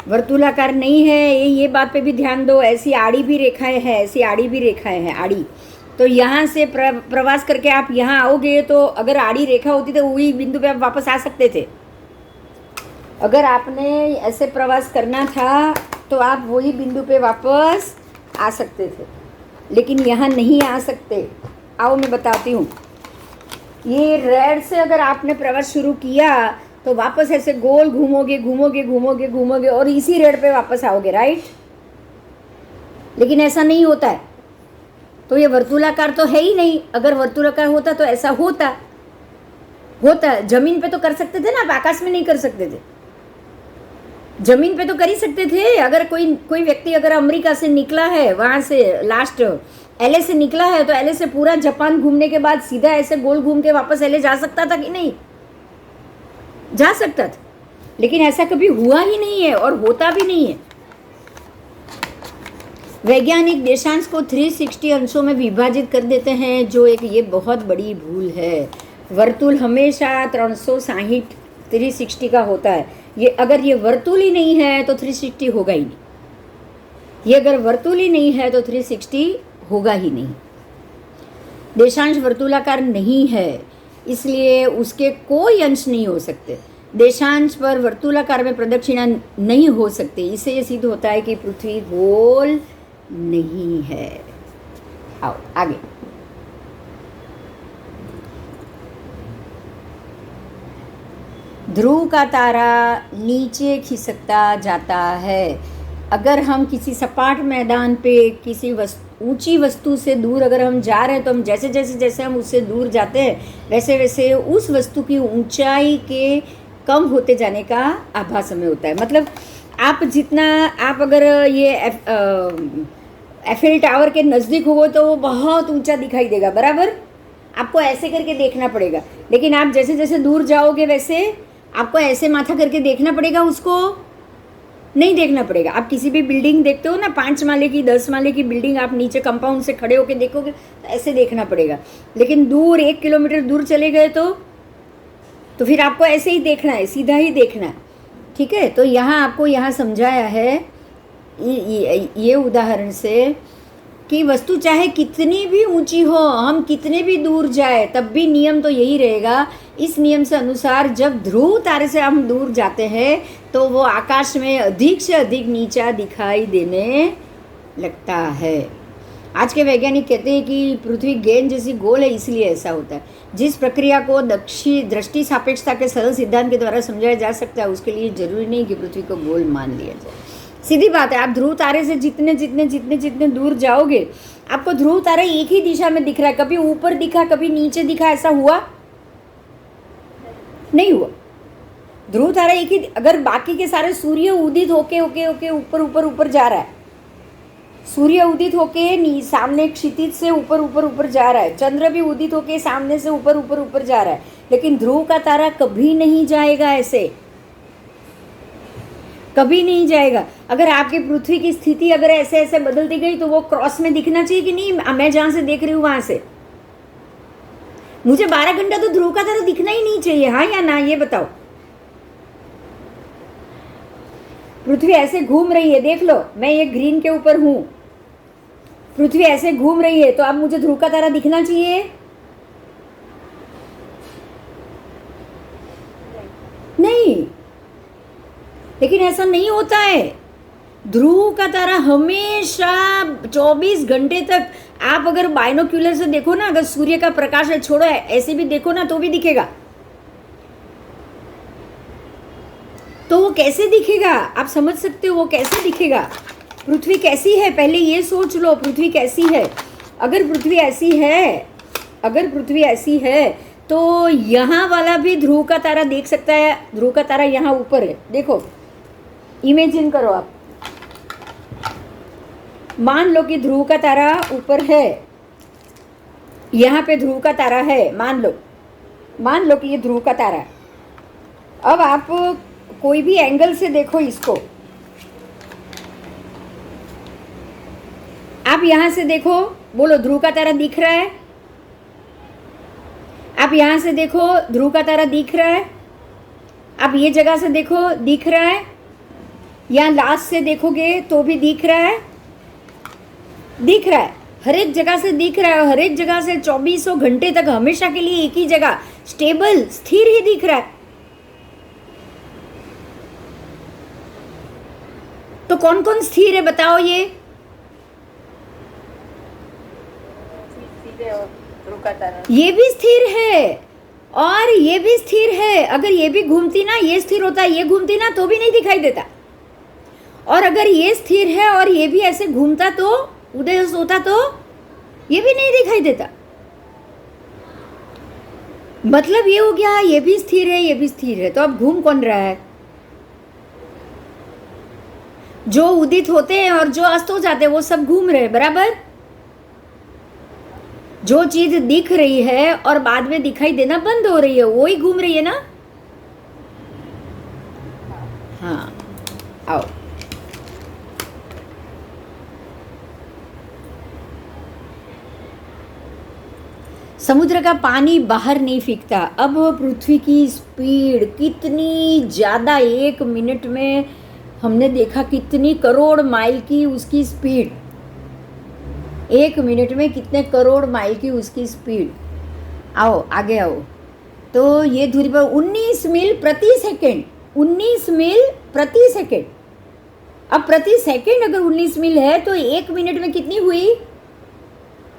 वर्तुलाकार नहीं है, ये बात पे भी ध्यान दो। ऐसी आड़ी भी रेखाएं हैं, आड़ी। तो यहाँ से प्रवास करके आप यहाँ आओगे, तो अगर आड़ी रेखा होती तो वही बिंदु पे आप वापस आ सकते थे। अगर आपने ऐसे प्रवास करना था तो आप वही बिंदु पे वापस आ सकते थे, लेकिन यहाँ नहीं आ सकते। आओ मैं बताती हूँ। ये रेड से अगर आपने प्रवास शुरू किया तो वापस ऐसे गोल घूमोगे और इसी रेड पे वापस आओगे, राइट। लेकिन ऐसा नहीं होता है, तो ये वर्तुलाकार तो है ही नहीं। अगर वर्तुलाकार होता तो ऐसा होता। जमीन पे तो कर सकते थे ना, आप आकाश में नहीं कर सकते थे। जमीन पे तो कर ही सकते थे। अगर कोई व्यक्ति अगर अमेरिका से निकला है, वहां से लास्ट एलए से निकला है, तो एलए से पूरा जापान घूमने के बाद सीधा ऐसे गोल घूम के वापस एलए जा सकता था कि नहीं? जा सकता था, लेकिन ऐसा कभी हुआ ही नहीं है और होता भी नहीं है। वैज्ञानिक देशांश को 360 अंशों में विभाजित कर देते हैं, जो एक ये बहुत बड़ी भूल है। वर्तुल हमेशा 360 का होता है। ये अगर ये वर्तुल ही नहीं है तो 360 होगा ही नहीं। ये अगर वर्तुल ही नहीं है तो 360 होगा ही नहीं। देशांश वर्तुलाकार नहीं है, इसलिए उसके कोई अंश नहीं हो सकते। देशांश पर वर्तुलाकार में प्रदक्षिणा नहीं हो सकती। इससे ये सिद्ध होता है कि पृथ्वी गोल नहीं है। आओ आगे। ध्रुव का तारा नीचे खिसकता जाता है। अगर हम किसी सपाट मैदान पे किसी ऊंची वस्तु से दूर अगर हम जा रहे हैं तो हम जैसे जैसे जैसे हम उससे दूर जाते हैं वैसे वैसे उस वस्तु की ऊंचाई के कम होते जाने का आभास हमें होता है। मतलब आप अगर ये एफिल टावर के नज़दीक हो तो वो बहुत ऊंचा दिखाई देगा, बराबर। आपको ऐसे करके देखना पड़ेगा, लेकिन आप जैसे जैसे दूर जाओगे वैसे आपको ऐसे माथा करके देखना पड़ेगा, उसको नहीं देखना पड़ेगा। आप किसी भी बिल्डिंग देखते हो ना, 5 माले की 10 माले की बिल्डिंग, आप नीचे कंपाउंड से खड़े होकर देखोगे तो ऐसे देखना पड़ेगा। लेकिन दूर 1 किलोमीटर दूर चले गए तो फिर आपको ऐसे ही देखना है, सीधा ही देखना है, ठीक है। तो यहाँ आपको यहाँ समझाया है ये उदाहरण से कि वस्तु चाहे कितनी भी ऊंची हो, हम कितने भी दूर जाए, तब भी नियम तो यही रहेगा। इस नियम से अनुसार जब ध्रुव तारे से हम दूर जाते हैं तो वो आकाश में अधिक से अधिक नीचा दिखाई देने लगता है। आज के वैज्ञानिक कहते हैं कि पृथ्वी गेंद जैसी गोल है, इसलिए ऐसा होता है। जिस प्रक्रिया को दृष्टि सापेक्षता के सरल सिद्धांत के द्वारा समझाया जा सकता है, उसके लिए जरूरी नहीं कि पृथ्वी को गोल मान लिया जाए। सीधी बात है, आप ध्रुव तारे से जितने जितने जितने जितने दूर जाओगे आपको ध्रुव तारा एक ही दिशा में दिख रहा है। कभी ऊपर दिखा कभी नीचे दिखा, ऐसा हुआ नहीं हुआ। ध्रुव तारा एक ही, अगर बाकी के सारे सूर्य उदित होके होके होके ऊपर ऊपर ऊपर जा रहा है, सूर्य उदित होके सामने क्षितिज से ऊपर ऊपर ऊपर जा रहा है, चंद्र भी उदित होके सामने से ऊपर ऊपर ऊपर जा रहा है, लेकिन ध्रुव का तारा कभी नहीं जाएगा, ऐसे कभी नहीं जाएगा। अगर आपकी पृथ्वी की स्थिति अगर ऐसे ऐसे बदलती गई तो वो क्रॉस में दिखना चाहिए कि नहीं। मैं जहां से देख रही हूं वहां से मुझे 12 घंटा तो ध्रुव का तारा दिखना ही नहीं चाहिए, हाँ या ना, ये बताओ। पृथ्वी ऐसे घूम रही है, देख लो, मैं ये ग्रीन के ऊपर हूं, पृथ्वी ऐसे घूम रही है, तो अब मुझे ध्रुव का तारा दिखना चाहिए? नहीं, लेकिन ऐसा नहीं होता है। ध्रुव का तारा हमेशा 24 घंटे तक, आप अगर बाइनोक्यूलर से देखो ना, अगर सूर्य का प्रकाश है, छोड़ो ऐसे भी देखो ना तो भी दिखेगा। तो वो कैसे दिखेगा, आप समझ सकते हो वो कैसे दिखेगा? पृथ्वी कैसी है, पहले ये सोच लो, पृथ्वी कैसी है। अगर पृथ्वी ऐसी है तो यहाँ वाला भी ध्रुव का तारा देख सकता है। ध्रुव का तारा यहाँ ऊपर है, देखो, इमेजिन करो आप, मान लो कि ध्रुव का तारा ऊपर है, यहाँ पे ध्रुव का तारा है, मान लो कि ये ध्रुव का तारा है। अब आप कोई भी एंगल से देखो इसको, आप यहाँ से देखो, बोलो ध्रुव का तारा दिख रहा है? आप यहाँ से देखो, ध्रुव का तारा दिख रहा है? आप ये जगह से देखो, दिख रहा है? यहाँ लास्ट से देखोगे तो भी दिख रहा है? दिख रहा है, हर एक जगह से दिख रहा है, हर एक जगह से 2400 घंटे तक हमेशा के लिए एक ही जगह स्टेबल स्थिर ही दिख रहा है। तो कौन कौन स्थिर है बताओ? ये भी स्थिर है और ये भी स्थिर है। अगर ये भी घूमती ना, ये स्थिर होता, ये घूमती ना तो भी नहीं दिखाई देता। और अगर ये स्थिर है और ये भी ऐसे घूमता तो, उदय होता तो ये भी नहीं दिखाई देता। मतलब ये हो गया, ये भी स्थिर है, ये भी स्थिर है, तो अब घूम कौन रहा है? जो उदित होते हैं और जो अस्त हो जाते हैं वो सब घूम रहे हैं, बराबर। जो चीज दिख रही है और बाद में दिखाई देना बंद हो रही है वो ही घूम रही है ना। हाँ, आओ। समुद्र का पानी बाहर नहीं फेंकता। अब पृथ्वी की स्पीड कितनी ज़्यादा, 1 मिनट में हमने देखा कितनी करोड़ माइल की उसकी स्पीड। 1 मिनट में कितने करोड़ माइल की उसकी स्पीड। आओ आगे आओ। तो ये धुरी पर 19 मील प्रति सेकेंड, 19 मील प्रति सेकेंड। अब प्रति सेकेंड अगर 19 मील है तो 1 मिनट में कितनी हुई?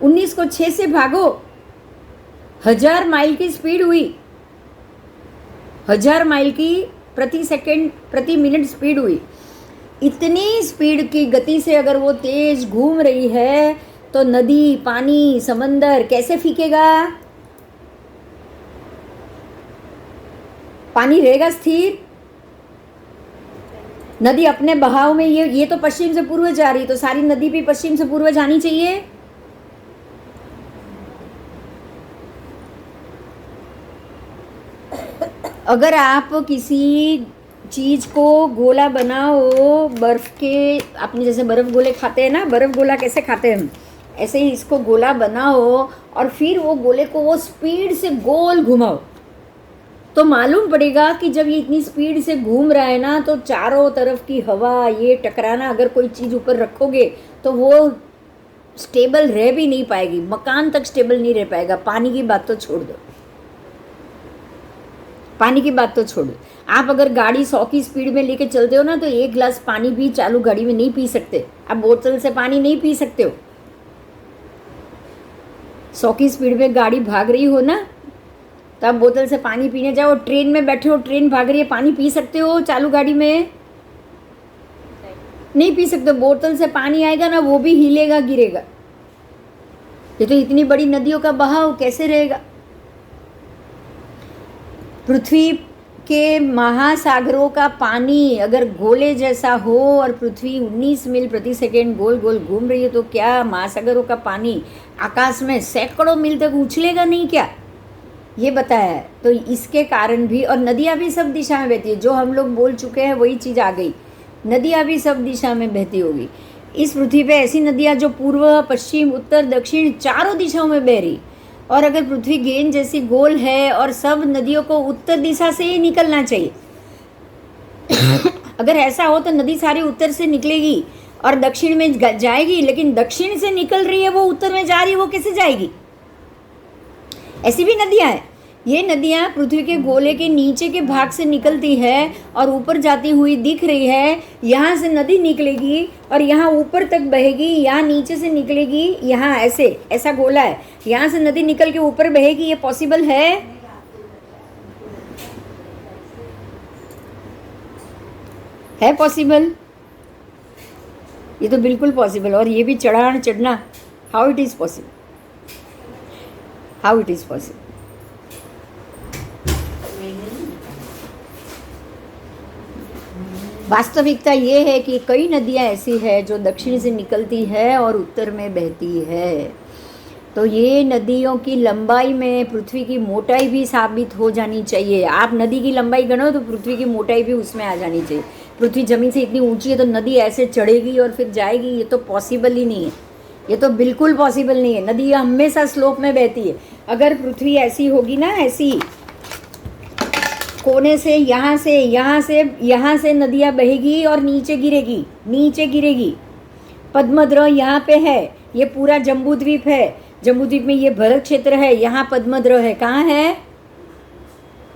19 को 6 से भागो, 1000 माइल की स्पीड हुई। 1000 माइल की प्रति सेकेंड प्रति मिनट स्पीड हुई। इतनी स्पीड की गति से अगर वो तेज घूम रही है तो नदी, पानी, समंदर कैसे फीकेगा? पानी रहेगा स्थिर? नदी अपने बहाव में, ये तो पश्चिम से पूर्व जा रही, तो सारी नदी भी पश्चिम से पूर्व जानी चाहिए। अगर आप किसी चीज को गोला बनाओ बर्फ के, आपने जैसे बर्फ गोले खाते हैं ना, बर्फ गोला कैसे खाते हैं हम, ऐसे ही इसको गोला बनाओ और फिर वो गोले को वो स्पीड से गोल घुमाओ, तो मालूम पड़ेगा कि जब ये इतनी स्पीड से घूम रहा है ना, तो चारों तरफ की हवा, ये टकराना, अगर कोई चीज़ ऊपर रखोगे तो वो स्टेबल रह भी नहीं पाएगी, मकान तक स्टेबल नहीं रह पाएगा। पानी की बात तो छोड़ दो, पानी की बात तो छोड़ दो। आप अगर गाड़ी 100 की स्पीड में लेके चलते हो ना, तो 1 गिलास पानी भी चालू गाड़ी में नहीं पी सकते। आप बोतल से पानी नहीं पी सकते हो। 100 की स्पीड में गाड़ी भाग रही हो ना, तो आप बोतल से पानी पीने जाओ। ट्रेन में बैठे हो, ट्रेन भाग रही है, पानी पी सकते हो चालू गाड़ी में? नहीं पी सकते। बोतल से पानी आएगा ना, वो भी हिलेगा, गिरेगा। ये तो इतनी बड़ी नदियों का बहाव कैसे रहेगा? पृथ्वी के महासागरों का पानी अगर गोले जैसा हो और पृथ्वी 19 मील प्रति सेकेंड गोल गोल घूम रही है, तो क्या महासागरों का पानी आकाश में सैकड़ों मील तक उछलेगा नहीं क्या? ये बताया है। तो इसके कारण भी, और नदियाँ भी सब दिशा में बहती है, जो हम लोग बोल चुके हैं वही चीज़ आ गई। नदियाँ भी सब दिशा में बहती होगी। इस पृथ्वी पे ऐसी नदियाँ जो पूर्व, पश्चिम, उत्तर, दक्षिण चारों दिशाओं में बह रही, और अगर पृथ्वी गेंद जैसी गोल है और सब नदियों को उत्तर दिशा से ही निकलना चाहिए। अगर ऐसा हो तो नदी सारी उत्तर से निकलेगी और दक्षिण में जाएगी, लेकिन दक्षिण से निकल रही है वो उत्तर में जा रही है, वो कैसे जाएगी? ऐसी भी नदियाँ हैं। ये नदियाँ पृथ्वी के गोले के नीचे के भाग से निकलती है और ऊपर जाती हुई दिख रही है। यहाँ से नदी निकलेगी और यहाँ ऊपर तक बहेगी, यहाँ नीचे से निकलेगी, यहाँ ऐसे, ऐसा गोला है, यहाँ से नदी निकल के ऊपर बहेगी। ये पॉसिबल है? है पॉसिबल? ये तो बिल्कुल पॉसिबल। और ये भी चढ़ान चढ़ना, how it is possible? How it is possible? वास्तविकता ये है कि कई नदियाँ ऐसी है जो दक्षिण से निकलती है और उत्तर में बहती है। तो ये नदियों की लंबाई में पृथ्वी की मोटाई भी साबित हो जानी चाहिए। आप नदी की लंबाई गणो तो पृथ्वी की मोटाई भी उसमें आ जानी चाहिए। पृथ्वी जमीन से इतनी ऊंची है तो नदी ऐसे चढ़ेगी और फिर जाएगी? ये तो पॉसिबल ही नहीं है। ये तो बिल्कुल पॉसिबल नहीं है। नदी हमेशा स्लोप में बहती है। अगर पृथ्वी ऐसी होगी ना, ऐसी कोने से, यहाँ से नदियाँ बहेगी और नीचे गिरेगी। पद्मद्र यहाँ पे है, ये पूरा जम्बू द्वीप है। जम्बू द्वीप में ये भरत क्षेत्र है, यहाँ पद्मद्र है। कहाँ है?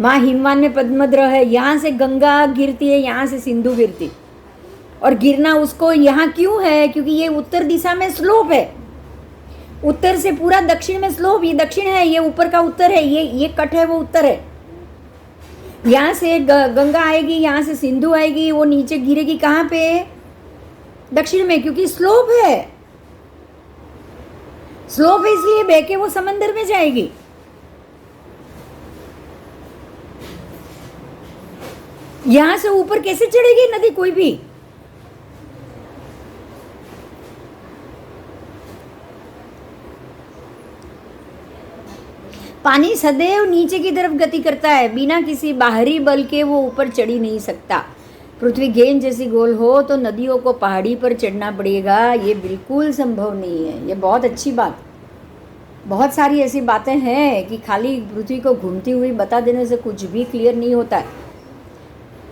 माँ हिमवान में पद्मद्र है। यहाँ से गंगा गिरती है, यहाँ से सिंधु गिरती। और गिरना उसको यहाँ क्यों है? क्योंकि ये उत्तर दिशा में स्लोप है। उत्तर से पूरा दक्षिण में स्लोप, ये दक्षिण है, ये ऊपर का उत्तर है, ये कट है, वो उत्तर है। यहाँ से गंगा आएगी, यहाँ से सिंधु आएगी, वो नीचे गिरेगी कहाँ पे? दक्षिण में, क्योंकि स्लोप है। स्लोप है इसलिए बह के वो समंदर में जाएगी। यहाँ से ऊपर कैसे चढ़ेगी नदी कोई भी? पानी सदैव नीचे की तरफ गति करता है, बिना किसी बाहरी बल के वो ऊपर चढ़ ही नहीं सकता। पृथ्वी गेंद जैसी गोल हो तो नदियों को पहाड़ी पर चढ़ना पड़ेगा, ये बिल्कुल संभव नहीं है। ये बहुत अच्छी बात। बहुत सारी ऐसी बातें हैं कि खाली पृथ्वी को घूमती हुई बता देने से कुछ भी क्लियर नहीं होता है।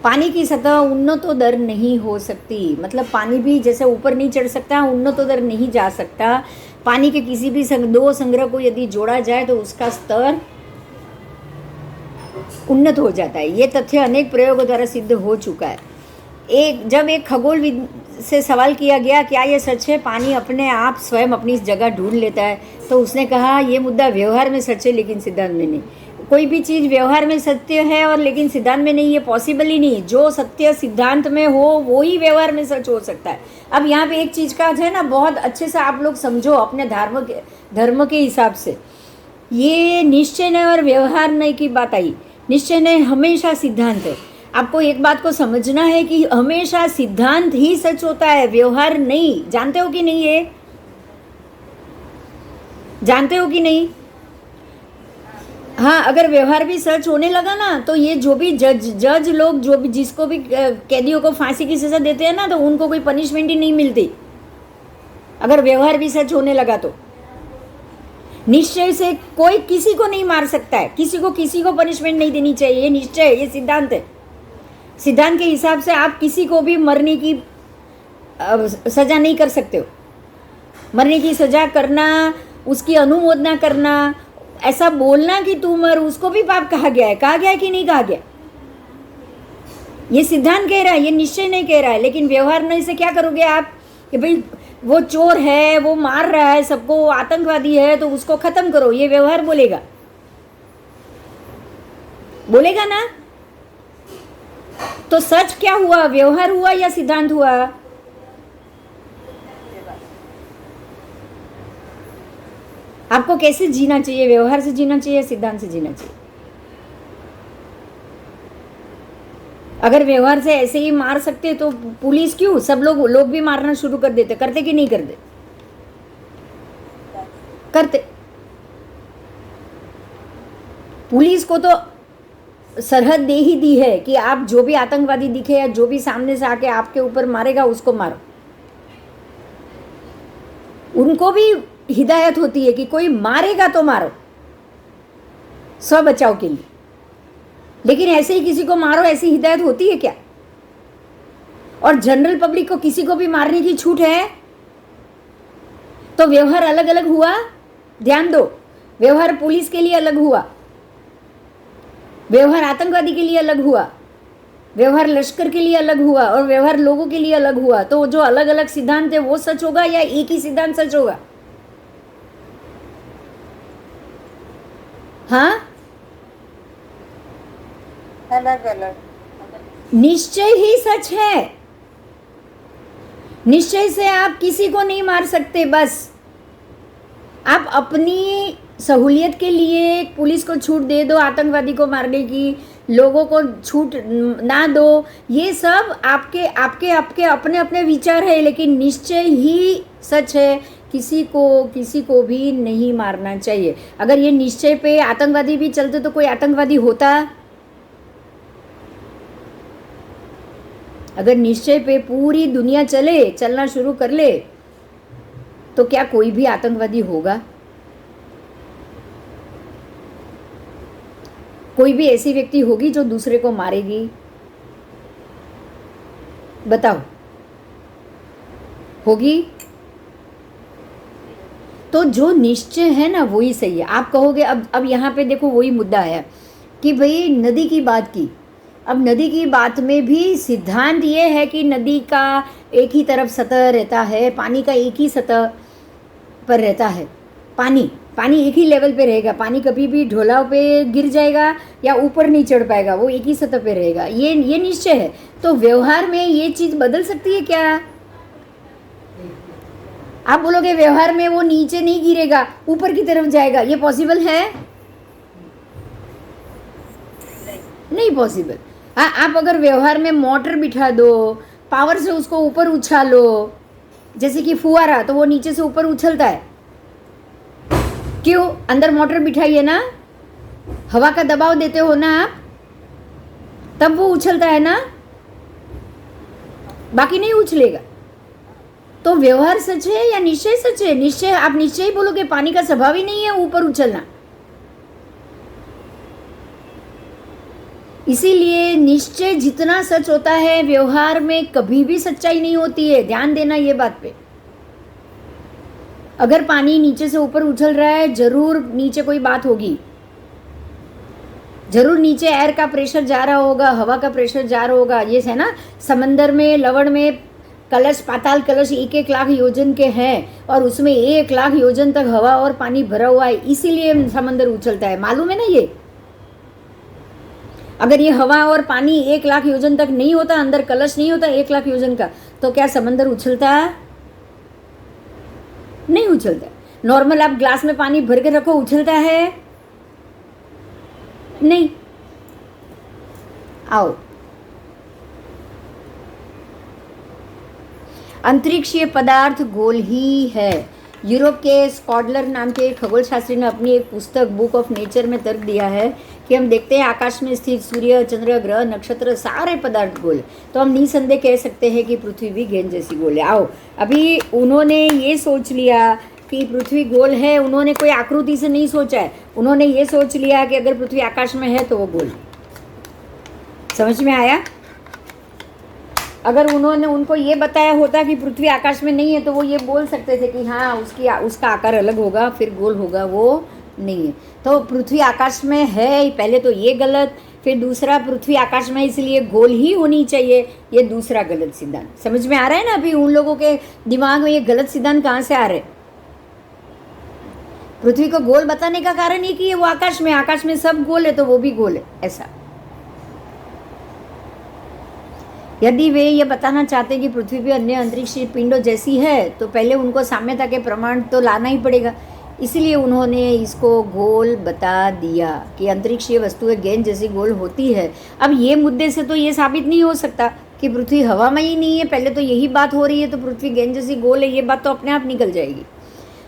पानी की सतह उन्नतोदर नहीं हो सकती, मतलब पानी भी जैसे ऊपर नहीं चढ़ सकता, उन्नतोदर नहीं जा सकता। पानी के किसी भी दो संग्रह को यदि जोड़ा जाए तो उसका स्तर उन्नत हो जाता है। ये तथ्य अनेक प्रयोगों द्वारा सिद्ध हो चुका है। जब एक खगोलविद से सवाल किया गया क्या ये सच है पानी अपने आप स्वयं अपनी जगह ढूंढ लेता है, तो उसने कहा ये मुद्दा व्यवहार में सच है लेकिन सिद्धांत में नहीं। कोई भी चीज़ व्यवहार में सत्य है और लेकिन सिद्धांत में नहीं, ये पॉसिबल ही नहीं। जो सत्य सिद्धांत में हो वो ही व्यवहार में सच हो सकता है। अब यहाँ पे एक चीज़ का है ना, बहुत अच्छे से आप लोग समझो अपने धर्म के हिसाब से। ये निश्चय नहीं और व्यवहार नहीं की बात आई। निश्चय नहीं हमेशा सिद्धांत है। आपको एक बात को समझना है कि हमेशा सिद्धांत ही सच होता है, व्यवहार नहीं। जानते हो कि नहीं? ये जानते हो कि नहीं? हाँ, अगर व्यवहार भी सच होने लगा ना तो ये जो भी जज लोग जो भी जिसको भी कैदियों को फांसी की सजा देते हैं ना, तो उनको कोई पनिशमेंट ही नहीं मिलती। अगर व्यवहार भी सच होने लगा तो निश्चय से कोई किसी को नहीं मार सकता है, किसी को पनिशमेंट नहीं देनी चाहिए। ये निश्चय है, ये सिद्धांत है। सिद्धांत के हिसाब से आप किसी को भी मरने की सजा नहीं कर सकते हो। मरने की सजा करना, उसकी अनुमोदना करना, ऐसा बोलना कि तू मर, उसको भी पाप कहा गया है। कहा गया है कि नहीं कहा गया? ये सिद्धांत कह रहा है, ये निश्चय नहीं कह रहा है। लेकिन व्यवहार नहीं से क्या करोगे आप कि भाई वो चोर है, वो मार रहा है सबको, आतंकवादी है, तो उसको खत्म करो। ये व्यवहार बोलेगा ना? तो सच क्या हुआ? व्यवहार हुआ या सिद्धांत हुआ? आपको कैसे जीना चाहिए? व्यवहार से जीना चाहिए, सिद्धांत से जीना चाहिए? अगर व्यवहार से ऐसे ही मार सकते तो पुलिस क्यों? सब लोग भी मारना शुरू कर देते। करते कि नहीं करते? करते। पुलिस को तो सरहद दे ही दी है कि आप जो भी आतंकवादी दिखे या जो भी सामने से आके आपके ऊपर मारेगा उसको मारो। उनको भी हिदायत होती है कि कोई मारेगा तो मारो, स्व बचाव के लिए। लेकिन ऐसे ही किसी को मारो, ऐसी हिदायत होती है क्या? और जनरल पब्लिक को किसी को भी मारने की छूट है? तो व्यवहार अलग अलग हुआ। ध्यान दो, व्यवहार पुलिस के लिए अलग हुआ, व्यवहार आतंकवादी के लिए अलग हुआ, व्यवहार लश्कर के लिए अलग हुआ, और व्यवहार लोगों के लिए अलग हुआ। तो जो अलग अलग सिद्धांत है वो सच होगा या एक ही सिद्धांत सच होगा? हाँ, अलग अलग। निश्चय ही सच है। निश्चय से आप किसी को नहीं मार सकते। बस आप अपनी सहूलियत के लिए पुलिस को छूट दे दो आतंकवादी को मारने की, लोगों को छूट ना दो, ये सब आपके आपके आपके अपने अपने विचार है। लेकिन निश्चय ही सच है, किसी को भी नहीं मारना चाहिए। अगर ये निश्चय पे आतंकवादी भी चलते तो कोई आतंकवादी होता? अगर निश्चय पे पूरी दुनिया चलना शुरू कर ले तो क्या कोई भी आतंकवादी होगा? कोई भी ऐसी व्यक्ति होगी जो दूसरे को मारेगी? बताओ, होगी? तो जो निश्चय है ना वही सही है। आप कहोगे अब यहाँ पे देखो वही मुद्दा है कि भाई नदी की बात की। अब नदी की बात में भी सिद्धांत ये है कि नदी का एक ही तरफ सतह रहता है, पानी का एक ही सतह पर रहता है। पानी एक ही लेवल पे रहेगा। पानी कभी भी ढोलाव पे गिर जाएगा या ऊपर नहीं चढ़ पाएगा, वो एक ही सतह पे रहेगा। ये निश्चय है। तो व्यवहार में ये चीज़ बदल सकती है क्या? आप बोलोगे व्यवहार में वो नीचे नहीं गिरेगा, ऊपर की तरफ जाएगा, ये पॉसिबल है? नहीं पॉसिबल। आप अगर व्यवहार में मोटर बिठा दो, पावर से उसको ऊपर उछालो, जैसे कि फुवारा, तो वो नीचे से ऊपर उछलता है। क्यों? अंदर मोटर बिठाइए ना, हवा का दबाव देते हो ना आप, तब वो उछलता है ना, बाकी नहीं उछलेगा। तो व्यवहार सच है या निश्चय सच है? निश्चय, आप निश्चय ही बोलोगे, पानी का स्वभाव ही नहीं है ऊपर उछलना। इसीलिए निश्चय जितना सच होता है व्यवहार में कभी भी सच्चाई नहीं होती है। ध्यान देना ये बात पे। अगर पानी नीचे से ऊपर उछल रहा है, जरूर नीचे कोई बात होगी, जरूर नीचे एयर का प्रेशर जा रहा होगा, हवा का प्रेशर जा रहा होगा। ये है ना, समंदर में, लवण में कलश, पाताल कलश 1-1 लाख योजन के हैं और उसमें 1 लाख योजन तक हवा और पानी भरा हुआ है, इसीलिए समंदर उछलता है। मालूम है ना ये? अगर ये हवा और पानी 1 लाख योजन तक नहीं होता, अंदर कलश नहीं होता 1 लाख योजन का, तो क्या समंदर उछलता? नहीं उछलता। नॉर्मल आप ग्लास में पानी भर के रखो, उछलता है? नहीं। आओ, अंतरिक्षीय पदार्थ गोल ही है। यूरोप के स्कॉडलर नाम के खगोल शास्त्री ने अपनी एक पुस्तक बुक ऑफ नेचर में तर्क दिया है कि हम देखते हैं आकाश में स्थित सूर्य, चंद्र, ग्रह, नक्षत्र, सारे पदार्थ गोल, तो हम निसंदेह कह सकते हैं कि पृथ्वी भी गेंद जैसी गोल है। आओ, अभी उन्होंने ये सोच लिया कि पृथ्वी गोल है, उन्होंने कोई आकृति से नहीं सोचा है, उन्होंने ये सोच लिया कि अगर पृथ्वी आकाश में है तो वो गोल। समझ में आया? अगर उन्होंने उनको ये बताया होता कि पृथ्वी आकाश में नहीं है तो वो ये बोल सकते थे कि हाँ उसका आकार अलग होगा, फिर गोल होगा, वो नहीं है। तो पृथ्वी आकाश में है, पहले तो ये गलत, फिर दूसरा पृथ्वी आकाश में इसलिए गोल ही होनी चाहिए, ये दूसरा गलत सिद्धांत। समझ में आ रहा है ना? अभी उन लोगों के दिमाग में ये गलत सिद्धांत कहाँ से आ रहे? पृथ्वी को गोल बताने का कारण ये कि वो आकाश में सब गोल है तो वो भी गोल है, ऐसा। यदि वे ये बताना चाहते कि पृथ्वी भी अन्य अंतरिक्षीय पिंडों जैसी है तो पहले उनको साम्यता के प्रमाण तो लाना ही पड़ेगा, इसलिए उन्होंने इसको गोल बता दिया कि अंतरिक्षीय वस्तुएं गेंद जैसी गोल होती है। अब ये मुद्दे से तो ये साबित नहीं हो सकता कि पृथ्वी हवा में ही नहीं है, पहले तो यही बात हो रही है, तो पृथ्वी गेंद जैसी गोल है, ये बात तो अपने आप निकल जाएगी।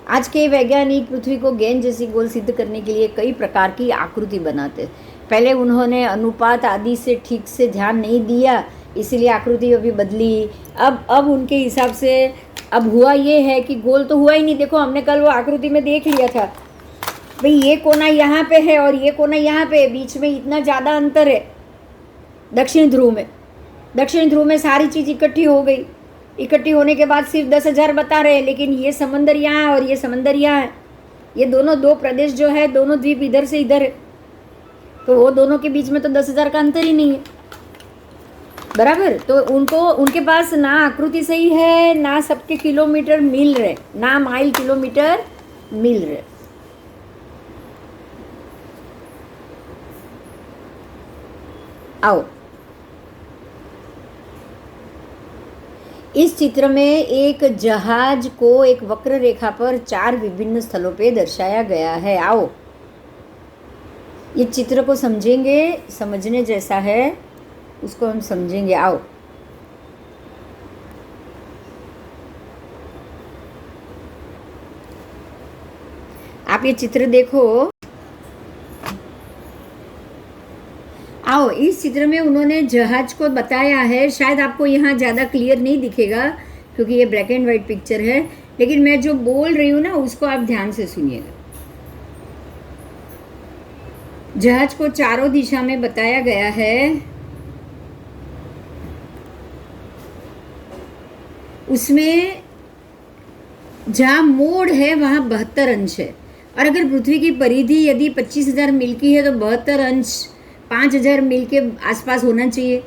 आज के वैज्ञानिक पृथ्वी को गेंद जैसी गोल सिद्ध करने के लिए कई प्रकार की आकृति बनाते। पहले उन्होंने अनुपात आदि से ठीक से ध्यान नहीं दिया, इसीलिए आकृति अभी बदली। अब उनके हिसाब से अब हुआ ये है कि गोल तो हुआ ही नहीं। देखो, हमने कल वो आकृति में देख लिया था भाई, ये कोना यहाँ पे है और ये कोना यहाँ पे है, बीच में इतना ज़्यादा अंतर है। दक्षिण ध्रुव में सारी चीज़ इकट्ठी हो गई, इकट्ठी होने के बाद सिर्फ 10,000 बता रहे हैं, लेकिन ये समंदर यहाँ है और ये समंदर यहाँ है। ये दोनों दो प्रदेश जो है, दोनों द्वीप इधर से इधर है, तो वो दोनों के बीच में तो 10,000 का अंतर ही नहीं है, बराबर। तो उनके पास ना आकृति सही है, ना सबके किलोमीटर मिल रहे, ना माइल किलोमीटर मिल रहे। आओ, इस चित्र में एक जहाज को एक वक्र रेखा पर 4 विभिन्न स्थलों पे दर्शाया गया है। आओ, ये चित्र को समझेंगे, समझने जैसा है, उसको हम समझेंगे। आओ, आप ये चित्र देखो। आओ, इस चित्र में उन्होंने जहाज को बताया है, शायद आपको यहाँ ज़्यादा क्लियर नहीं दिखेगा क्योंकि ये ब्लैक एंड वाइट पिक्चर है, लेकिन मैं जो बोल रही हूँ ना उसको आप ध्यान से सुनिएगा। जहाज को चारों दिशा में बताया गया है, उसमें जहाँ मोड़ है वहाँ 72 अंश है, और अगर पृथ्वी की परिधि यदि 25,000 मील की है तो 72 अंश 5,000 मील के आसपास होना चाहिए।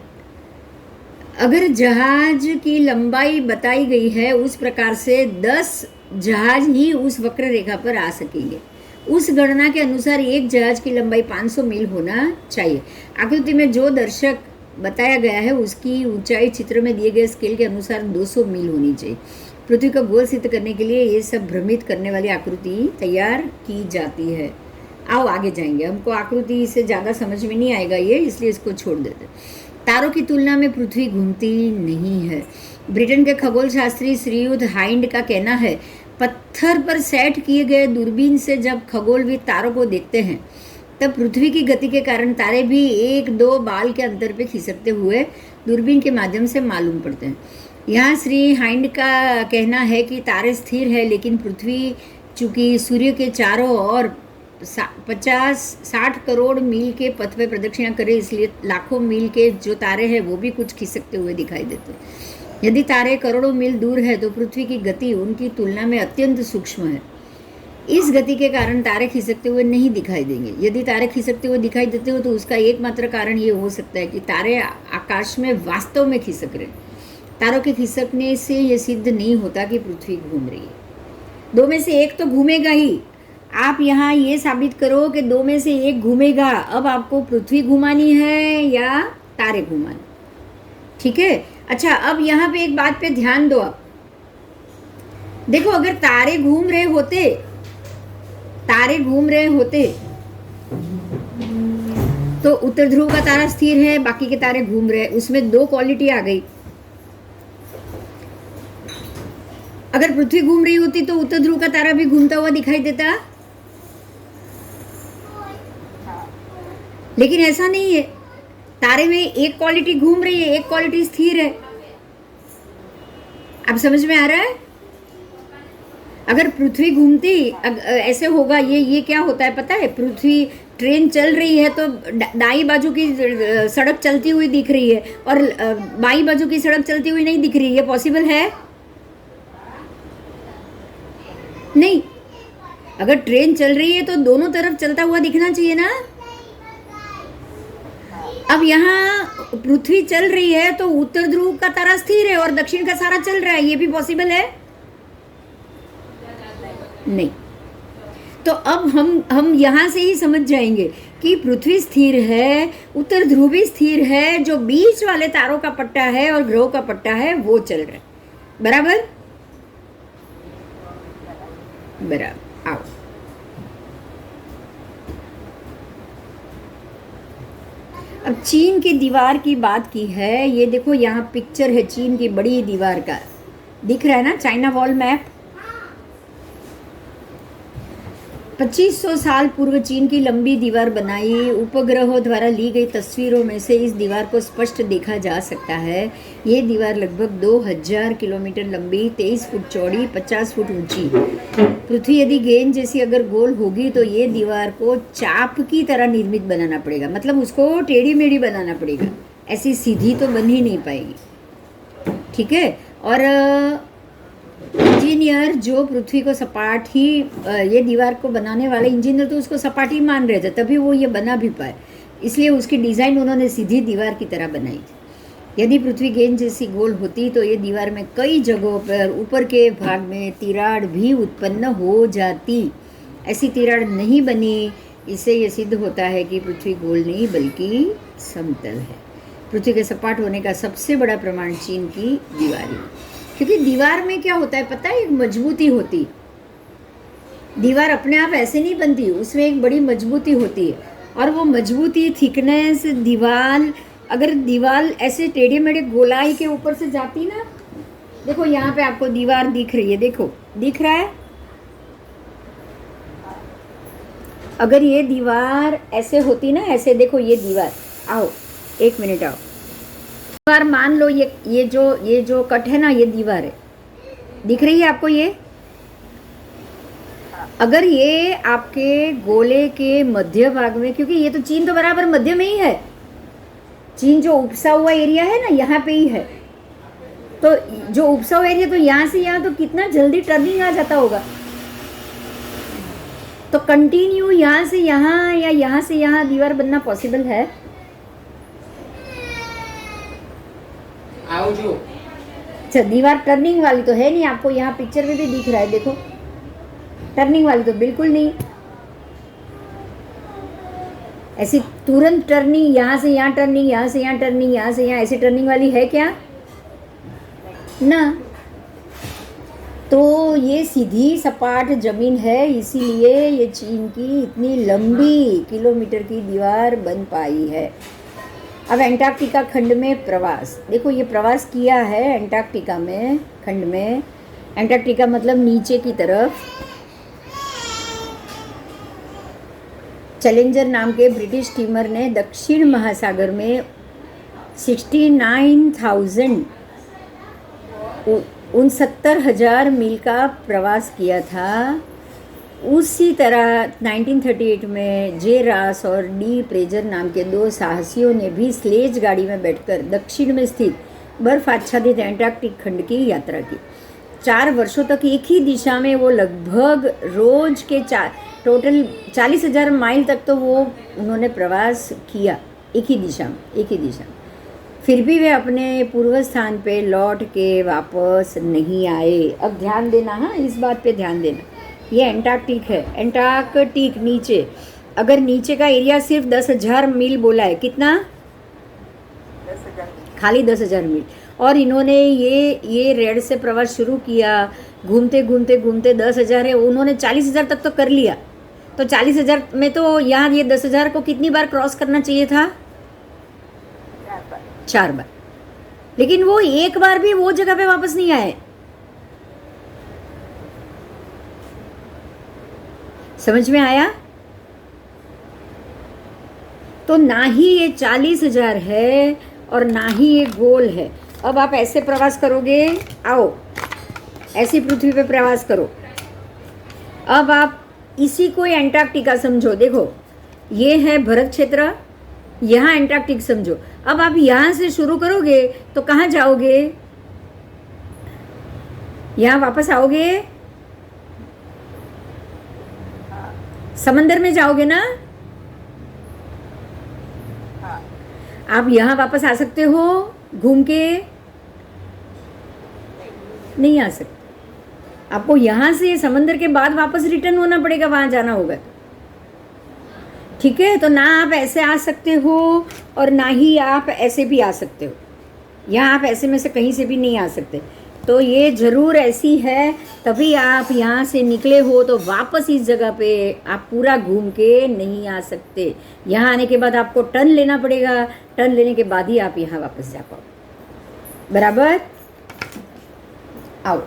अगर जहाज की लंबाई बताई गई है उस प्रकार से 10 जहाज ही उस वक्र रेखा पर आ सकेंगे। उस गणना के अनुसार एक जहाज की लंबाई 500 मील होना चाहिए। आकृति में जो दर्शक बताया गया है उसकी ऊंचाई चित्र में दिए गए स्केल के अनुसार 200 मील होनी चाहिए। पृथ्वी का गोल सिद्ध करने के लिए ये सब भ्रमित करने वाली आकृति तैयार की जाती है। आओ आगे जाएंगे, हमको आकृति से ज़्यादा समझ में नहीं आएगा ये, इसलिए इसको छोड़ देते। तारों की तुलना में पृथ्वी घूमती नहीं है। ब्रिटेन के खगोल शास्त्री श्रीयुत हाइंड का कहना है, पत्थर पर सेट किए गए दूरबीन से जब खगोलविद तारों को देखते हैं तब पृथ्वी की गति के कारण तारे भी 1-2 बाल के अंतर पे खिसकते हुए दूरबीन के माध्यम से मालूम पड़ते हैं। यहाँ श्री हाइंड का कहना है कि तारे स्थिर है, लेकिन पृथ्वी चूँकि सूर्य के चारों ओर 50-60 करोड़ मील के पथ पे प्रदक्षिणा करे, इसलिए लाखों मील के जो तारे हैं वो भी कुछ खिसकते हुए दिखाई देते हैं। यदि तारे करोड़ों मील दूर है तो पृथ्वी की गति उनकी तुलना में अत्यंत सूक्ष्म है। इस गति के कारण तारे खिसकते हुए नहीं दिखाई देंगे। यदि तारे खिसकते हुए दिखाई देते हो तो उसका एकमात्र कारण ये हो सकता है कि तारे आकाश में वास्तव में खिसक रहे। तारों के खिसकने से ये सिद्ध नहीं होता कि पृथ्वी घूम रही है। दो में से एक तो घूमेगा ही। आप यहाँ ये साबित करो कि दो में से एक घूमेगा। अब आपको पृथ्वी घुमानी है या तारे घुमाने, ठीक है। अच्छा, अब यहाँ पे एक बात पे ध्यान दो आप। देखो, अगर तारे घूम रहे होते तो उत्तर ध्रुव का तारा स्थिर है, बाकी के तारे घूम रहे, उसमें दो क्वालिटी आ गई। अगर पृथ्वी घूम रही होती तो उत्तर ध्रुव का तारा भी घूमता हुआ दिखाई देता, लेकिन ऐसा नहीं है। तारे में एक क्वालिटी घूम रही है, एक क्वालिटी स्थिर है। अब समझ में आ रहा है? अगर पृथ्वी घूमती ऐसे होगा, ये क्या होता है पता है? पृथ्वी ट्रेन चल रही है तो दाई बाजू की सड़क चलती हुई दिख रही है और बाई बाजू की सड़क चलती हुई नहीं दिख रही है। ये पॉसिबल है? नहीं। अगर ट्रेन चल रही है तो दोनों तरफ चलता हुआ दिखना चाहिए ना। अब यहाँ पृथ्वी चल रही है तो उत्तर ध्रुव का तारा स्थिर है और दक्षिण का सारा चल रहा है। ये भी पॉसिबल है? नहीं। तो अब हम यहाँ से ही समझ जाएंगे कि पृथ्वी स्थिर है, उत्तर ध्रुव भी स्थिर है, जो बीच वाले तारों का पट्टा है और ग्रहों का पट्टा है वो चल रहा है। बराबर? बराबर। आओ, अब चीन की दीवार की बात की है। ये देखो, यहाँ पिक्चर है चीन की बड़ी दीवार का, दिख रहा है ना, चाइना वॉल मैप। 2500 साल पूर्व चीन की लंबी दीवार बनाई। उपग्रहों द्वारा ली गई तस्वीरों में से इस दीवार को स्पष्ट देखा जा सकता है। ये दीवार लगभग 2000 किलोमीटर लंबी, 23 फुट चौड़ी, 50 फुट ऊंची। पृथ्वी यदि गेंद जैसी अगर गोल होगी तो ये दीवार को चाप की तरह निर्मित बनाना पड़ेगा, मतलब उसको टेढ़ी मेढ़ी बनाना पड़ेगा, ऐसी सीधी तो बन ही नहीं पाएगी, ठीक है। और इंजीनियर जो पृथ्वी को सपाट ही, ये दीवार को बनाने वाले इंजीनियर तो उसको सपाट ही मान रहे थे, तभी वो ये बना भी पाए, इसलिए उसकी डिज़ाइन उन्होंने सीधी दीवार की तरह बनाई थी। यदि पृथ्वी गेंद जैसी गोल होती तो ये दीवार में कई जगहों पर ऊपर के भाग में तिराड़ भी उत्पन्न हो जाती। ऐसी तिराड़ नहीं बनी, इससे ये सिद्ध होता है कि पृथ्वी गोल नहीं बल्कि समतल है। पृथ्वी के सपाट होने का सबसे बड़ा प्रमाण चीन की दीवार है, क्योंकि दीवार में क्या होता है पता है? एक मजबूती होती। दीवार अपने आप ऐसे नहीं बनती, उसमें एक बड़ी मजबूती होती है, और वो मजबूती, थिकनेस, दीवार, अगर दीवार ऐसे टेढ़े मेढ़े गोलाई के ऊपर से जाती ना, देखो यहाँ पे आपको दीवार दिख रही है, देखो दिख रहा है। अगर ये दीवार ऐसे होती ना, ऐसे देखो ये दीवार, आओ एक मिनट आओ, दीवार मान लो ये जो कट है ना, ये दीवार है, दिख रही है आपको ये? अगर ये आपके गोले के मध्य भाग में, क्योंकि ये तो चीन तो बराबर मध्य में ही है, चीन जो उपसा हुआ एरिया है ना यहाँ पे ही है, तो जो उपसा हुआ एरिया, तो यहाँ से यहाँ तो कितना जल्दी टर्निंग आ जाता होगा। तो कंटिन्यू यहाँ से यहाँ या यहाँ से यहाँ दीवार बनना पॉसिबल है? अच्छा, दीवार टर्निंग वाली तो है नहीं, आपको यहाँ पिक्चर में भी दिख रहा है, देखो टर्निंग वाली तो बिल्कुल नहीं। ऐसी तुरंत टर्निंग, यहाँ से यहाँ टर्निंग, यहाँ से यहाँ टर्निंग, यहाँ से यहाँ, ऐसी टर्निंग वाली है क्या? ना। तो ये सीधी सपाट जमीन है, इसीलिए ये चीन की इतनी लंबी किलोमीटर की दीवार बन पाई है। अब एंटार्क्टिका खंड में प्रवास, देखो ये प्रवास किया है एंटार्क्टिका में खंड में। एंटार्क्टिका मतलब नीचे की तरफ। चैलेंजर नाम के ब्रिटिश स्टीमर ने दक्षिण महासागर में 69,000 मील का प्रवास किया था। उसी तरह 1938 में जे रास और डी प्रेजर नाम के दो साहसियों ने भी स्लेज गाड़ी में बैठकर दक्षिण में स्थित बर्फ आच्छादित एंटार्क्टिक खंड की यात्रा की। 4 वर्षों तक एक ही दिशा में वो लगभग रोज के टोटल 40,000 माइल तक तो वो उन्होंने प्रवास किया एक ही दिशा में। फिर भी वे अपने पूर्व स्थान पे लौट के वापस नहीं आए। अब ध्यान देना, हाँ, इस बात पे ध्यान देना। ये एंटार्क्टिक है, एंटार्क्टिक नीचे, अगर नीचे का एरिया सिर्फ 10,000 मील बोला है, कितना? 10,000। खाली 10,000 मील। और इन्होंने ये रेड से प्रवास शुरू किया, घूमते घूमते घूमते 10,000 है, उन्होंने 40,000 तक तो कर लिया। तो 40,000 में तो यहाँ ये 10,000 को कितनी बार क्रॉस करना चाहिए था? 4 बार। लेकिन वो एक बार भी वो जगह पे वापस नहीं आए। समझ में आया? तो ना ही ये 40,000 है और ना ही ये गोल है। अब आप ऐसे प्रवास करोगे, आओ ऐसी पृथ्वी पे प्रवास करो। अब आप इसी को एंटार्क्टिका समझो। देखो ये है भरत क्षेत्र, यहाँ एंटार्क्टिक समझो। अब आप यहाँ से शुरू करोगे तो कहाँ जाओगे? यहाँ वापस आओगे, समंदर में जाओगे ना? आप यहाँ वापस आ सकते हो घूम के? नहीं आ सकते। आपको यहाँ से समंदर के बाद वापस रिटर्न होना पड़ेगा, वहाँ जाना होगा। ठीक है, तो ना आप ऐसे आ सकते हो और ना ही आप ऐसे भी आ सकते हो। यहाँ आप ऐसे में से कहीं से भी नहीं आ सकते। तो ये ज़रूर ऐसी है, तभी आप यहाँ से निकले हो, तो वापस इस जगह पे आप पूरा घूम के नहीं आ सकते। यहाँ आने के बाद आपको टर्न लेना पड़ेगा, टर्न लेने के बाद ही आप यहाँ वापस जा पाओ। बराबर? आओ,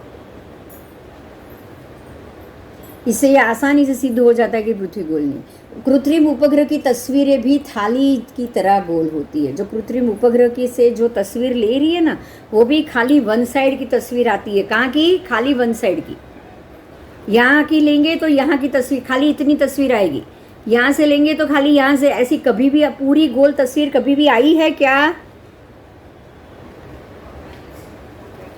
इससे ये आसानी से सिद्ध हो जाता है कि पृथ्वी गोल नहीं। कृत्रिम उपग्रह की तस्वीरें भी थाली की तरह गोल होती है। जो कृत्रिम उपग्रह की से जो तस्वीर ले रही है ना, वो भी खाली वन साइड की तस्वीर आती है। कहाँ की? खाली वन साइड की। यहाँ की लेंगे तो यहाँ की तस्वीर खाली इतनी तस्वीर आएगी, यहाँ से लेंगे तो खाली यहाँ से। ऐसी कभी भी पूरी गोल तस्वीर कभी भी आई है क्या?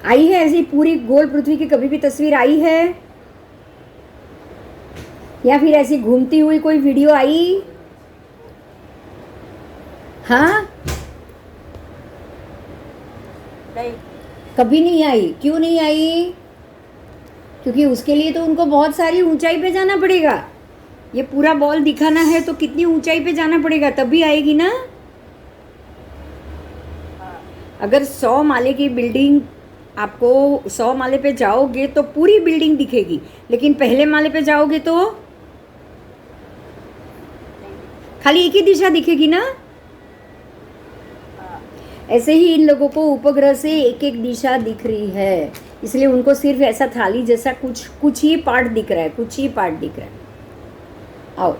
आई है ऐसी पूरी गोल पृथ्वी की कभी भी तस्वीर आई है? या फिर ऐसी घूमती हुई कोई वीडियो आई? हाँ, नहीं, कभी नहीं आई। क्यों नहीं आई? क्योंकि उसके लिए तो उनको बहुत सारी ऊंचाई पे जाना पड़ेगा। ये पूरा बॉल दिखाना है तो कितनी ऊंचाई पे जाना पड़ेगा, तभी आएगी ना। अगर 100 माले की बिल्डिंग, आपको 100 माले पे जाओगे तो पूरी बिल्डिंग दिखेगी, लेकिन पहले माले पे जाओगे तो खाली एक ही दिशा दिखेगी ना। ऐसे ही इन लोगों को उपग्रह से एक एक दिशा दिख रही है, इसलिए उनको सिर्फ ऐसा थाली जैसा कुछ ही पार्ट दिख रहा है, कुछ ही पार्ट दिख रहा है। आओ,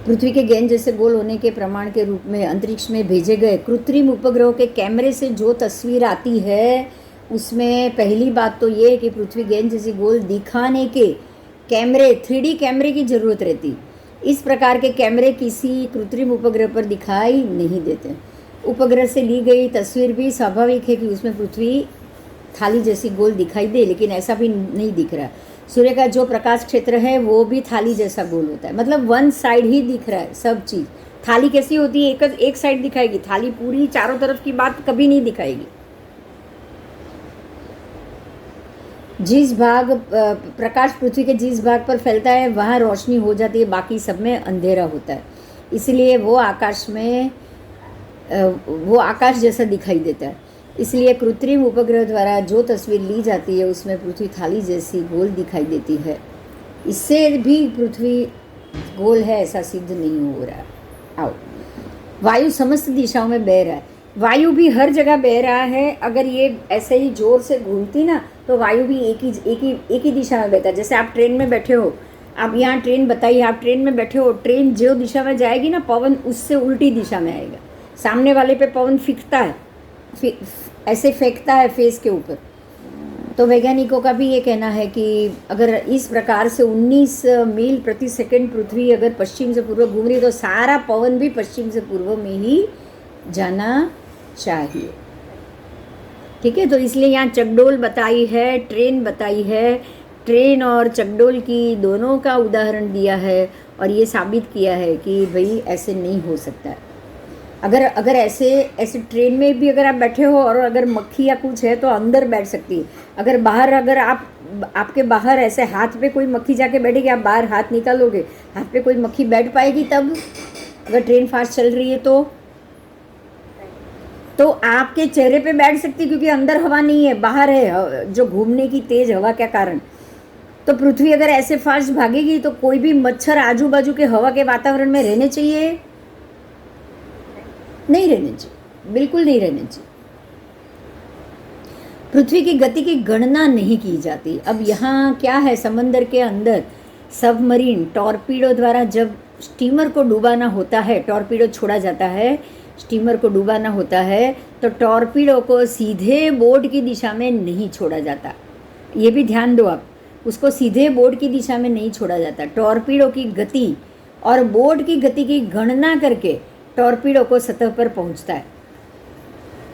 पृथ्वी के गेंद जैसे गोल होने के प्रमाण के रूप में अंतरिक्ष में भेजे गए कृत्रिम उपग्रहों के कैमरे से जो तस्वीर आती है, उसमें पहली बात तो ये है कि पृथ्वी गेंद जैसी गोल दिखाने के कैमरे, 3D कैमरे की ज़रूरत रहती। इस प्रकार के कैमरे किसी कृत्रिम उपग्रह पर दिखाई नहीं देते। उपग्रह से ली गई तस्वीर भी स्वाभाविक है कि उसमें पृथ्वी थाली जैसी गोल दिखाई दे, लेकिन ऐसा भी नहीं दिख रहा। सूर्य का जो प्रकाश क्षेत्र है वो भी थाली जैसा गोल होता है, मतलब वन साइड ही दिख रहा है सब चीज़। थाली कैसी होती है? एक साइड दिखाएगी, थाली पूरी चारों तरफ की बात कभी नहीं दिखाएगी। जिस भाग प्रकाश पृथ्वी के जिस भाग पर फैलता है वहाँ रोशनी हो जाती है, बाकी सब में अंधेरा होता है। इसलिए वो आकाश जैसा दिखाई देता है। इसलिए कृत्रिम उपग्रह द्वारा जो तस्वीर ली जाती है उसमें पृथ्वी थाली जैसी गोल दिखाई देती है। इससे भी पृथ्वी गोल है ऐसा सिद्ध नहीं हो रहा। आओ, वायु समस्त दिशाओं में बह रहा है। वायु भी हर जगह बह रहा है। अगर ये ऐसे ही जोर से घूमती ना तो वायु भी एक ही दिशा में बहता है। जैसे आप ट्रेन में बैठे हो, आप यहाँ ट्रेन बताइए, आप ट्रेन में बैठे हो, ट्रेन जो दिशा में जाएगी ना, पवन उससे उल्टी दिशा में आएगा। सामने वाले पे पवन फेंकता है, ऐसे फेंकता है फेस के ऊपर। तो वैज्ञानिकों का भी ये कहना है कि अगर इस प्रकार से 19 मील प्रति सेकंड पृथ्वी अगर पश्चिम से पूर्व घूम रही तो सारा पवन भी पश्चिम से पूर्व में ही जाना चाहिए। ठीक है, तो इसलिए यहाँ चकडोल बताई है, ट्रेन बताई है, ट्रेन और चकडोल की दोनों का उदाहरण दिया है और ये साबित किया है कि भाई ऐसे नहीं हो सकता है। अगर ऐसे ऐसे ट्रेन में भी अगर आप बैठे हो और अगर मक्खी या कुछ है तो अंदर बैठ सकती है। अगर बाहर अगर आपके बाहर ऐसे हाथ पे कोई मक्खी जाके बैठेगी, आप बाहर हाथ निकालोगे, हाथ पे कोई मक्खी बैठ पाएगी तब? अगर ट्रेन फास्ट चल रही है तो आपके चेहरे पे बैठ सकती, क्योंकि अंदर हवा नहीं है, बाहर है जो घूमने की तेज हवा के कारण। तो पृथ्वी अगर ऐसे फास्ट भागेगी तो कोई भी मच्छर आजू बाजू के हवा के वातावरण में रहने चाहिए? नहीं रहने चाहिए, बिल्कुल नहीं रहने चाहिए। पृथ्वी की गति की गणना नहीं की जाती। अब यहाँ क्या है, समंदर के अंदर सबमरीन टॉर्पीडो द्वारा जब स्टीमर को डुबाना होता है, टॉर्पीडो छोड़ा जाता है, स्टीमर को डुबाना होता है, तो टॉर्पीडो को सीधे बोर्ड की दिशा में नहीं छोड़ा जाता। ये भी ध्यान दो आप, उसको सीधे बोर्ड की दिशा में नहीं छोड़ा जाता। टॉर्पीडो की गति और बोर्ड की गति की गणना करके टॉर्पीडो को सतह पर पहुंचता है,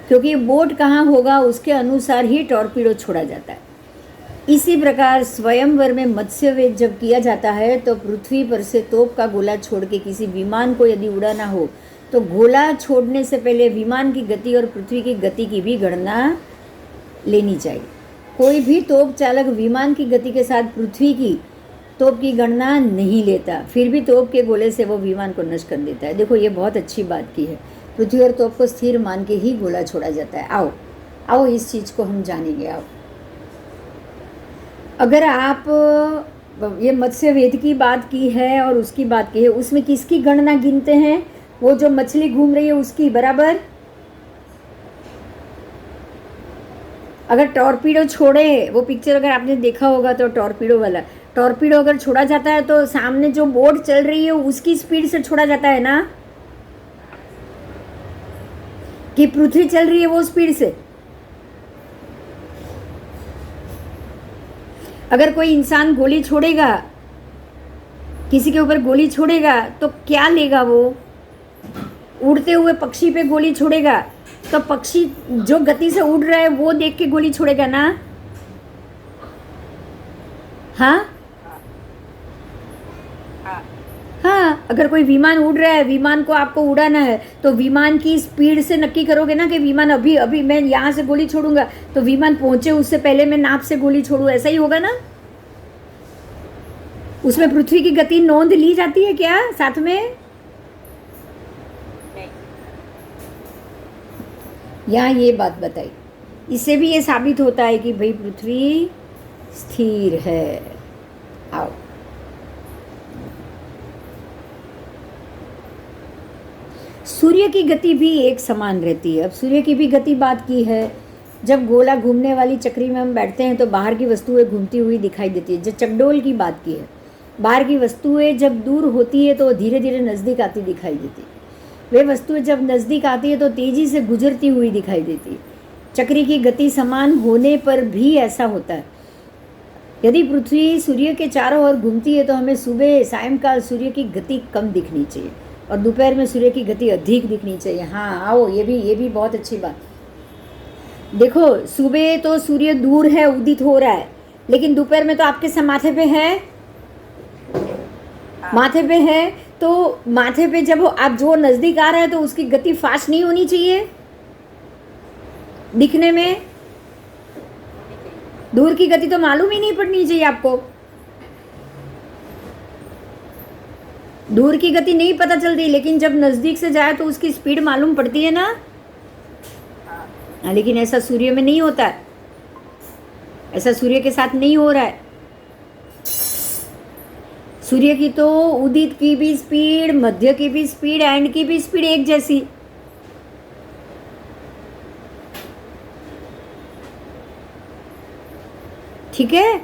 क्योंकि बोट कहाँ होगा उसके अनुसार ही टॉर्पीडो छोड़ा जाता है। इसी प्रकार स्वयंवर में मत्स्यवेद जब किया जाता है तो पृथ्वी पर से तोप का गोला छोड़ के किसी विमान को यदि उड़ाना हो तो गोला छोड़ने से पहले विमान की गति और पृथ्वी की गति की भी गणना लेनी चाहिए। कोई भी तोप चालक विमान की गति के साथ पृथ्वी की तोप की गणना नहीं लेता, फिर भी तोप के गोले से वो विमान को नष्ट कर देता है। देखो ये बहुत अच्छी बात की है, पृथ्वी और तोप को स्थिर मान के ही गोला छोड़ा जाता है। आओ आओ इस चीज़ को हम जानेंगे। आओ, अगर आप ये मत्स्यवेद की बात की है और उसकी बात की है, उसमें किसकी गणना गिनते हैं? वो जो मछली घूम रही है उसकी, बराबर। अगर टॉर्पीडो छोड़े, वो पिक्चर अगर आपने देखा होगा तो टॉर्पीडो वाला, टॉर्पीडो अगर छोड़ा जाता है तो सामने जो बोट चल रही है उसकी स्पीड से छोड़ा जाता है ना, कि पृथ्वी चल रही है वो स्पीड से। अगर कोई इंसान गोली छोड़ेगा, किसी के ऊपर गोली छोड़ेगा तो क्या लेगा? वो उड़ते हुए पक्षी पे गोली छोड़ेगा तो पक्षी जो गति से उड़ रहा है वो देख के गोली छोड़ेगा ना। हाँ हाँ, अगर कोई विमान उड़ रहा है, विमान को आपको उड़ाना है तो विमान की स्पीड से नक्की करोगे ना कि विमान अभी अभी मैं यहाँ से गोली छोड़ूंगा तो विमान पहुंचे उससे पहले मैं नाप से गोली छोड़ूं, ऐसा ही होगा ना। उसमें पृथ्वी की गति नोंद ली जाती है क्या साथ में? यहाँ ये बात बताई, इससे भी ये साबित होता है कि भाई पृथ्वी स्थिर है। आओ, सूर्य की गति भी एक समान रहती है। अब सूर्य की भी गति बात की है, जब गोला घूमने वाली चक्री में हम बैठते हैं तो बाहर की वस्तुएं घूमती हुई दिखाई देती है। जब चकडोल की बात की है, बाहर की वस्तुएं जब दूर होती है तो धीरे धीरे नज़दीक आती दिखाई देती है। वे वस्तुएं जब नज़दीक आती है तो तेज़ी से गुजरती हुई दिखाई देती है। चक्री की गति समान होने पर भी ऐसा होता है। यदि पृथ्वी सूर्य के चारों ओर घूमती है तो हमें सुबह सायंकाल सूर्य की गति कम दिखनी चाहिए और दोपहर में सूर्य की गति अधिक दिखनी चाहिए। हाँ आओ, ये भी बहुत अच्छी बात। देखो सुबह तो सूर्य दूर है, उदित हो रहा है, लेकिन दोपहर में तो आपके माथे पे है, माथे पे है, तो माथे पे जब आप जो नज़दीक आ रहा है तो उसकी गति फास्ट नहीं होनी चाहिए दिखने में। दूर की गति तो मालूम ही नहीं पड़नी चाहिए आपको। दूर की गति नहीं पता चलती, लेकिन जब नज़दीक से जाए तो उसकी स्पीड मालूम पड़ती है ना। लेकिन ऐसा सूर्य में नहीं होता है, ऐसा सूर्य के साथ नहीं हो रहा है। सूर्य की तो उदित की भी स्पीड, मध्य की भी स्पीड, एंड की भी स्पीड एक जैसी। ठीक है,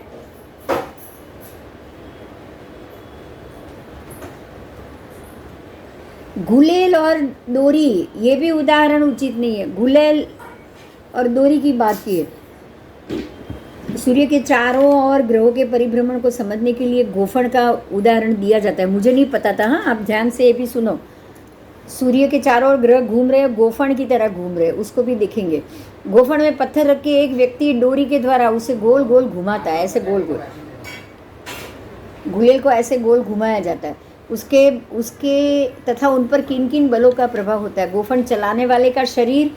गुलेल और डोरी, ये भी उदाहरण उचित नहीं है। गुलेल और डोरी की बात की है। सूर्य के चारों और ग्रहों के परिभ्रमण को समझने के लिए गोफण का उदाहरण दिया जाता है। मुझे नहीं पता था। हाँ, आप ध्यान से ये भी सुनो। सूर्य के चारों ओर ग्रह घूम रहे हैं, गोफण की तरह घूम रहे हैं, उसको भी देखेंगे। गोफण में पत्थर रख के एक व्यक्ति डोरी के द्वारा उसे गोल गोल घुमाता है, ऐसे गोल गोल गुलेल को ऐसे गोल घुमाया जाता है। उसके उसके तथा उन पर किन किन बलों का प्रभाव होता है। गोफण चलाने वाले का शरीर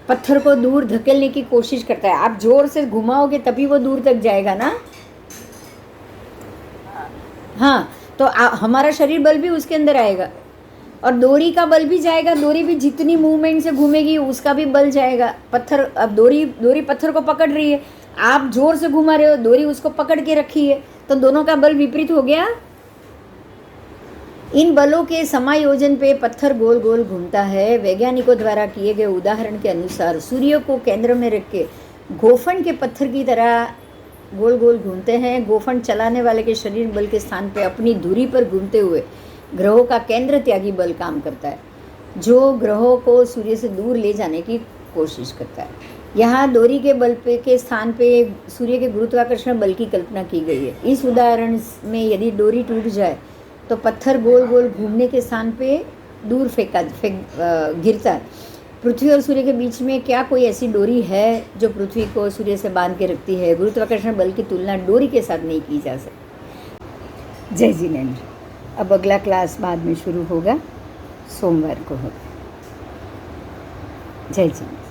पत्थर को दूर धकेलने की कोशिश करता है। आप जोर से घुमाओगे तभी वो दूर तक जाएगा ना। हाँ, तो हमारा शरीर बल भी उसके अंदर आएगा और डोरी का बल भी जाएगा। डोरी भी जितनी मूवमेंट से घूमेगी उसका भी बल जाएगा। पत्थर, अब डोरी पत्थर को पकड़ रही है, आप जोर से घुमा रहे हो, डोरी उसको पकड़ के रखी है, तो दोनों का बल विपरीत हो गया। इन बलों के समायोजन पे पत्थर गोल गोल घूमता है। वैज्ञानिकों द्वारा किए गए उदाहरण के अनुसार सूर्य को केंद्र में रख के गोफण के पत्थर की तरह गोल गोल घूमते हैं। गोफण चलाने वाले के शरीर बल के स्थान पे अपनी धुरी पर घूमते हुए ग्रहों का केंद्र त्यागी बल काम करता है, जो ग्रहों को सूर्य से दूर ले जाने की कोशिश करता है। यहाँ डोरी के बल पे के स्थान पे सूर्य के गुरुत्वाकर्षण बल की कल्पना की गई है। इस उदाहरण में यदि डोरी टूट जाए तो पत्थर गोल गोल घूमने के स्थान पे दूर गिरता है। पृथ्वी और सूर्य के बीच में क्या कोई ऐसी डोरी है जो पृथ्वी को सूर्य से बांध के रखती है? गुरुत्वाकर्षण बल की तुलना डोरी के साथ नहीं की जा सकती। जय जिनेंद्र। अब अगला क्लास बाद में शुरू होगा, सोमवार को होगा। जय जिनेंद्र।